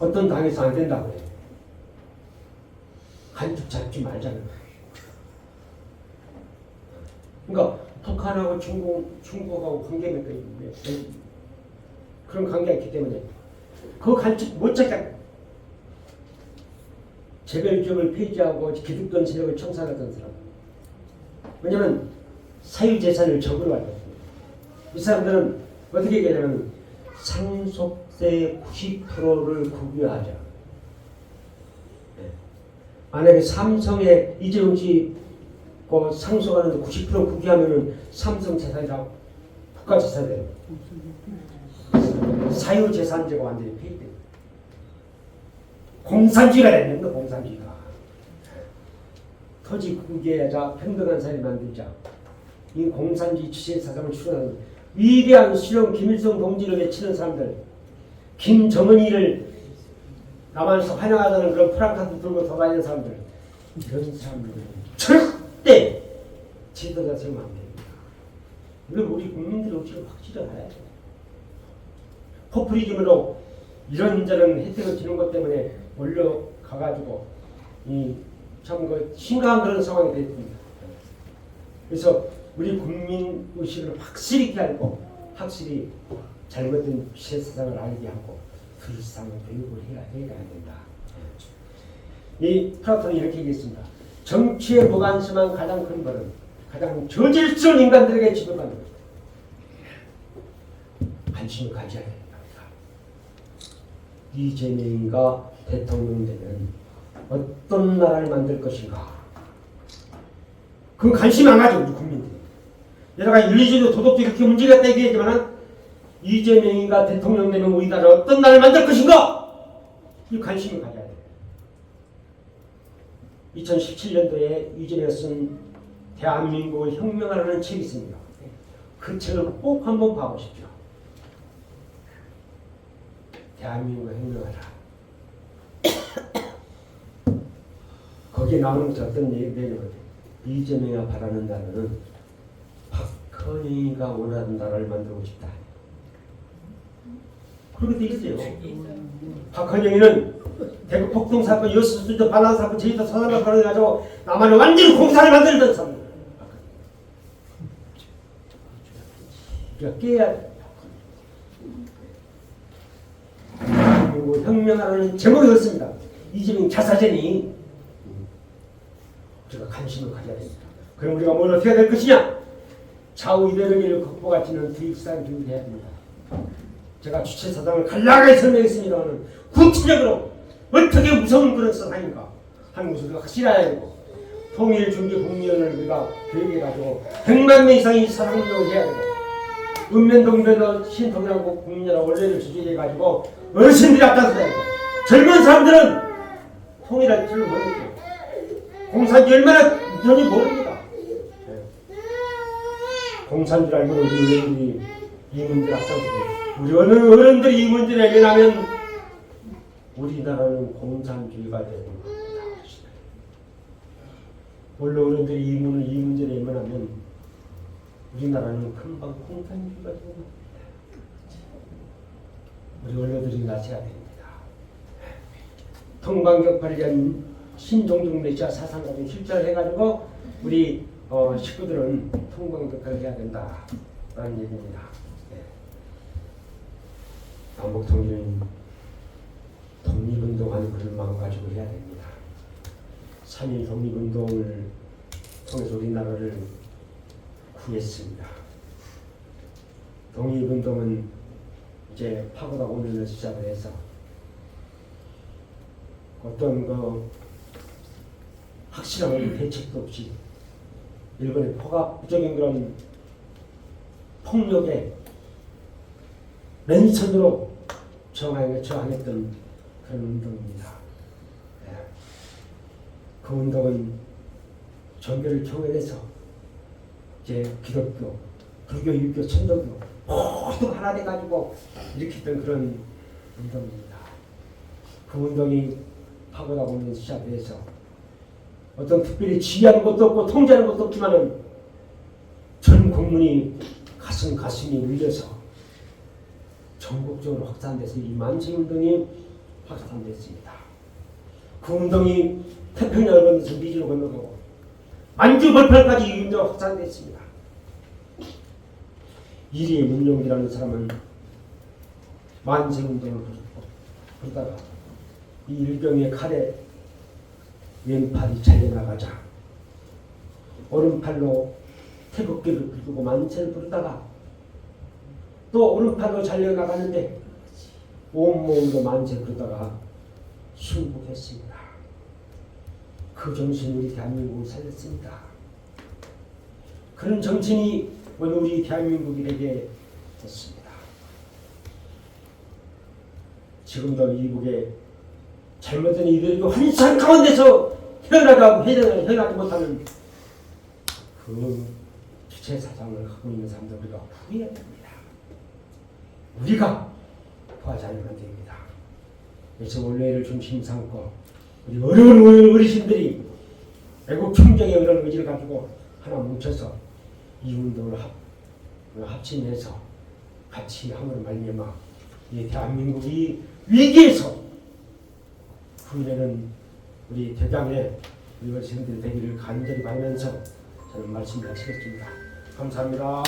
어떤 당에서 안 된다고 해요. 간첩 잡지 말자는 거예요. 그러니까 북한하고 중국하고 관계가 있는데 그런 관계가 있기 때문에 그 간첩 못 찾자. 재벌기업을 폐지하고 기득권 세력을 청산하던 사람. 왜냐하면 사유재산을 적으로 알고 있습니다. 이 사람들은 어떻게 얘기하냐면 상속세 90%를 국유하자. 네. 만약에 삼성에 이재용 씨 상속하는데 90% 국유하면은 삼성 재산이라 국가 재산이 돼요. 사유재산제가 완전히 폐지돼요. 공산주의가 되는 거 공산주의가. 토지 국유하자 평등한 사회를 만들자. 이 공산주의 주체 사상을 추구하는 위대한 수령 김일성 동지를 외치는 사람들, 김정은이를 남한에서 환영하자는 그런 프랑카드 들고 돌아다니는 사람들, 이런 사람들은 절대 지도자 세우면 안 됩니다. 이걸 우리 국민들이 어떻게 확실히 알아야 돼요. 포퓰리즘으로 이런저런 혜택을 주는 것 때문에 몰려가가지고 참 심각한 그런 상황이 됐습니다. 그래서 우리 국민 의식을 확실히 있게 알고 확실히 잘못된 세상을 알게 하고 불쌍한 교육을 해야 된다. 이 플라톤이 이렇게 얘기했습니다. 정치에 무관심한 가장 큰 벌은 가장 저질스러운 인간들에게 지도받는 것이다. 관심을 가져야 된다. 이재명이가 대통령 되면 어떤 나라를 만들 것인가? 그 관심 안 가져 우리 국민들이. 여러 가지 윤리적이고 도덕도 이렇게 문제가 있다 얘기했지만 이재명이가 대통령 되면 우리나라 어떤 나라를 만들 것인가? 이 관심을 가져야 돼. 2017년도에 유진이가 쓴 대한민국을 혁명하라는 책이 있습니다. 그 책을 꼭 한번 봐보십시오. 대한민국을 혁명하라. 거기에 나오는 어떤 내용은 이재명이 바라는 나라는 박헌희가 원하는 나라를 만들고 싶다. 그렇게 돼 있어요. 박헌영이는 대구 폭동 사건, 여수수도 반란 사건, 제주도 사상 사건을 가지고 남한을 완전히 공산을 만들던 사람입니다. 우리가 깨야 돼. 그리고 혁명하라는 제목이 그렇습니다. 이재명 자사전이 우리가 관심을 가져야 됩니다. 그럼 우리가 뭘 어떻게 해야 될 것이냐? 좌우 이데올로기를 극복하지는 투입상 준비해야 됩니다. 제가 주체 사상을 간략하게 설명했습니다만 구체적으로 어떻게 무서운 그런 사상인가 하는 것을 우리가 확실해야 되고 통일 준비 국민을 우리가 교육해가지고 100만 명 이상의 사상운동을 해야 되고 읍면동면허 신통일하고 국민이라고 원래를 주제해가지고 어르신들이 앞장서야 되고 젊은 사람들은 통일할 줄을 모르겠죠. 공산주의 얼마나 전히 모릅니다. 공산주의 알고 우리 어른들이 이 문제를 앞장서고 우리 어른들이 이 문제를 해결하면 우리나라는 공산주의가 되는 겁니다. 원래 어른들이 이 문제를 해결하면 우리나라는 금방 공산주의가 되는 겁니다. 우리 어른들이 나서야 됩니다. 통방격파를 위한 신종종 내자 사상가정 실천을 해가지고 우리 식구들은 통방격파를 해야 된다라는 얘기입니다. 남북통일은 독립운동하는 그런 마음 가지고 해야 됩니다. 3.1 독립운동을 통해서 우리나라를 구했습니다. 독립운동은 이제 파고다 오늘을 시작을 해서 어떤 확실한 대책도 없이 일본의 포갑적인 그런 폭력에 맨손으로 저항했던 그런 운동입니다. 그 운동은 종교를 통해서 이제 기독교, 불교, 유교, 천도교 모두 하나 돼가지고 일으켰던 그런 운동입니다. 그 운동이 파고다 보면 시작돼서 어떤 특별히 지휘하는 것도 없고 통제하는 것도 없지만은 전 국민이 가슴이 울려서 전국적으로 확산돼서 이 만세운동이 확산됐습니다. 그 운동이 태평양을 건너서 미주로 건너가고 만주 벌판까지 이 운동이 확산됐습니다. 이리의 문용기라는 사람은 만세운동을 부르다가 이 일병의 칼에 왼팔이 잘려나가자 오른팔로 태극기를 부르고 만세를 부르다가 또 오른팔로 잘려나가는데 온몸으로 만세 부르다가 순국했습니다. 그 정신이 우리 대한민국을 살렸습니다. 그런 정신이 오늘 우리 대한민국인에게 됐습니다. 지금도 이북에 잘못된 이들에게 환상 가운데서 헤어나지 못하는 그 주체 사상을 갖고 있는 사람들 우리가 후회해야 됩니다. 우리가 도와지 않으면 안 됩니다. 그래서 원래를 중심 삼고 우리 어려운 어르신들이 애국 총정의 그런 의지를 가지고 하나 뭉쳐서 이 운동을 합심해서 같이 함으로 말미암아 이 대한민국이 위기에서 구해내는 우리 대강의 우리 어르신들 되기를 간절히 바라면서 저는 말씀 마치겠습니다. 감사합니다.